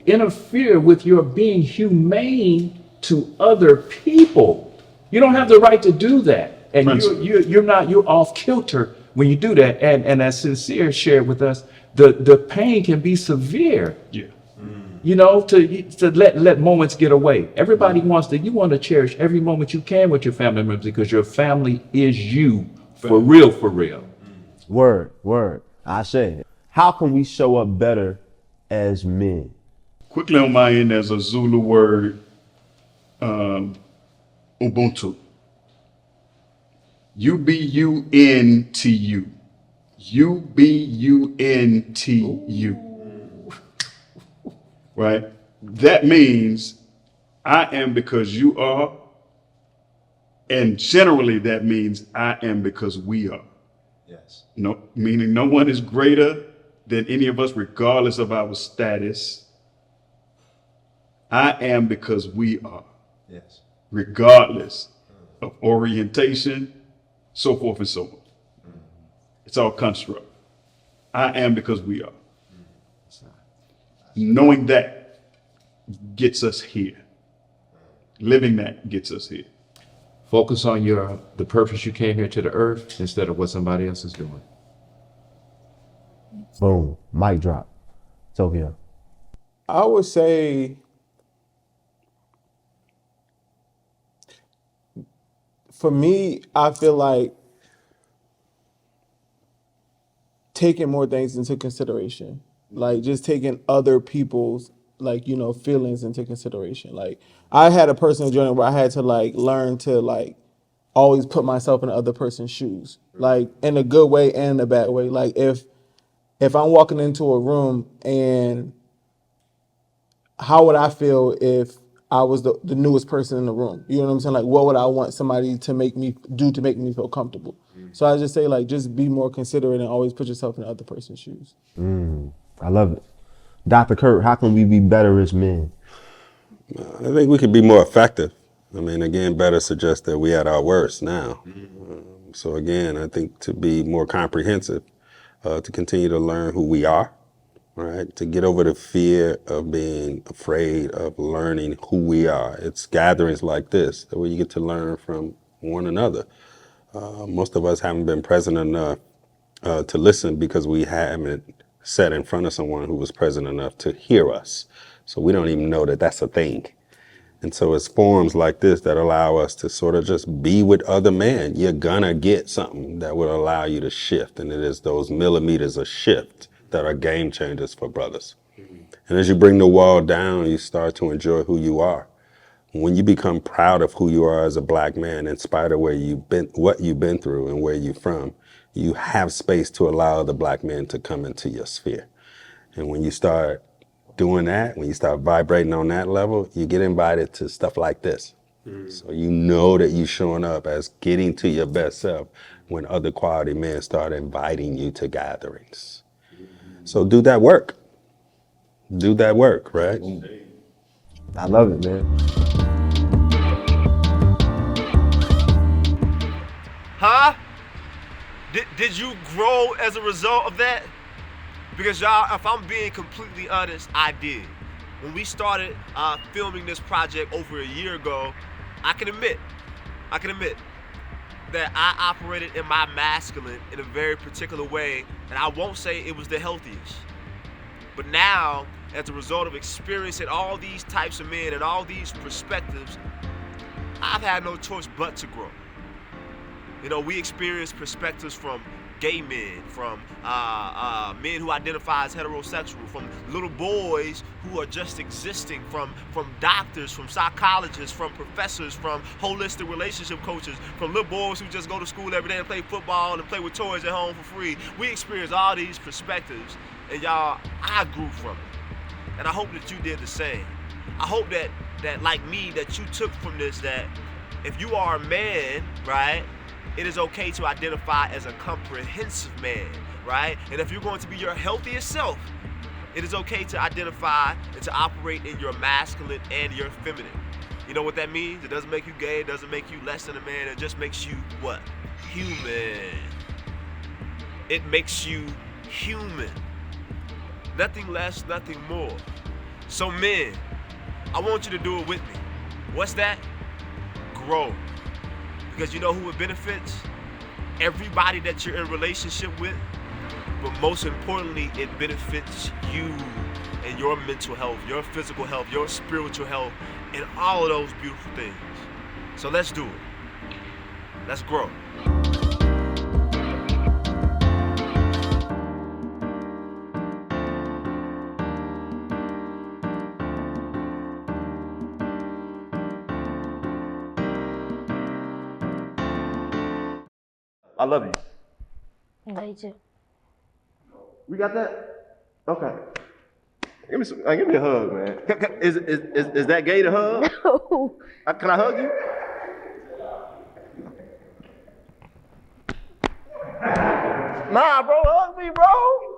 K: interfere with your being humane to other people. You don't have the right to do that, and you're off kilter when you do that. And as Sincere shared with us, the pain can be severe.
J: Yeah.
K: You know, to let moments get away. Everybody you want to cherish every moment you can with your family members because your family is you for real, for real.
D: Word. I say, how can we show up better as men?
J: Quickly on my end, there's a Zulu word, Ubuntu. UBUNTU. UBUNTU. Right? That means I am because you are, and generally that means I am because we are.
N: Yes.
J: No, meaning no one is greater than any of us, regardless of our status. I am because we are.
N: Yes.
J: Regardless of orientation, so forth and so on. It's all construct. I am because we are. Knowing that gets us here. Living that gets us here.
K: Focus on the purpose you came here to the earth instead of what somebody else is doing.
D: Boom. Mic drop. Tokyo.
E: I would say for me, I feel like taking more things into consideration, like just taking other people's feelings into consideration. Like I had a personal journey where I had to learn to always put myself in the other person's shoes, like in a good way and a bad way. Like if I'm walking into a room, and how would I feel if I was the newest person in the room? You know what I'm saying? Like, what would I want somebody to make me do to make me feel comfortable? So I just say, just be more considerate and always put yourself in the other person's shoes.
D: I love it. Dr. Kurt, how can we be better as men?
F: I think we could be more effective. I mean, again, better suggests that we at our worst now. So again, I think to be more comprehensive, to continue to learn who we are, right? To get over the fear of being afraid of learning who we are. It's gatherings like this that where you get to learn from one another. Most of us haven't been present enough to listen because we haven't sat in front of someone who was present enough to hear us. So we don't even know that that's a thing. And so it's forums like this that allow us to sort of just be with other men. You're gonna get something that will allow you to shift. And it is those millimeters of shift that are game changers for brothers. And as you bring the wall down, you start to enjoy who you are. When you become proud of who you are as a black man, in spite of where you've been, what you've been through and where you're from, you have space to allow the black men to come into your sphere. And when you start doing that, when you start vibrating on that level, you get invited to stuff like this. So you know that you're showing up as getting to your best self when other quality men start inviting you to gatherings. So do that work. Do that work, right?
D: I love it, man.
O: Huh? Did you grow as a result of that? Because y'all, if I'm being completely honest, I did. When we started filming this project over a year ago, I can admit that I operated in my masculine in a very particular way, and I won't say it was the healthiest. But now, as a result of experiencing all these types of men and all these perspectives, I've had no choice but to grow. You know, we experience perspectives from gay men, from men who identify as heterosexual, from little boys who are just existing, from doctors, from psychologists, from professors, from holistic relationship coaches, from little boys who just go to school every day and play football and play with toys at home for free. We experience all these perspectives, and y'all, I grew from it. And I hope that you did the same. I hope that like me, that you took from this that if you are a man, right, it is okay to identify as a comprehensive man, right? And if you're going to be your healthiest self, it is okay to identify and to operate in your masculine and your feminine. You know what that means? It doesn't make you gay, it doesn't make you less than a man, it just makes you what? Human. It makes you human. Nothing less, nothing more. So men, I want you to do it with me. What's that? Grow. Because you know who it benefits? Everybody that you're in relationship with, but most importantly, it benefits you and your mental health, your physical health, your spiritual health, and all of those beautiful things. So let's do it. Let's grow.
C: I love you.
G: I love you too.
C: We got that? Okay. Give me a hug, man. Is that gay to hug?
G: No.
C: Can I hug you? Nah, bro, hug me, bro.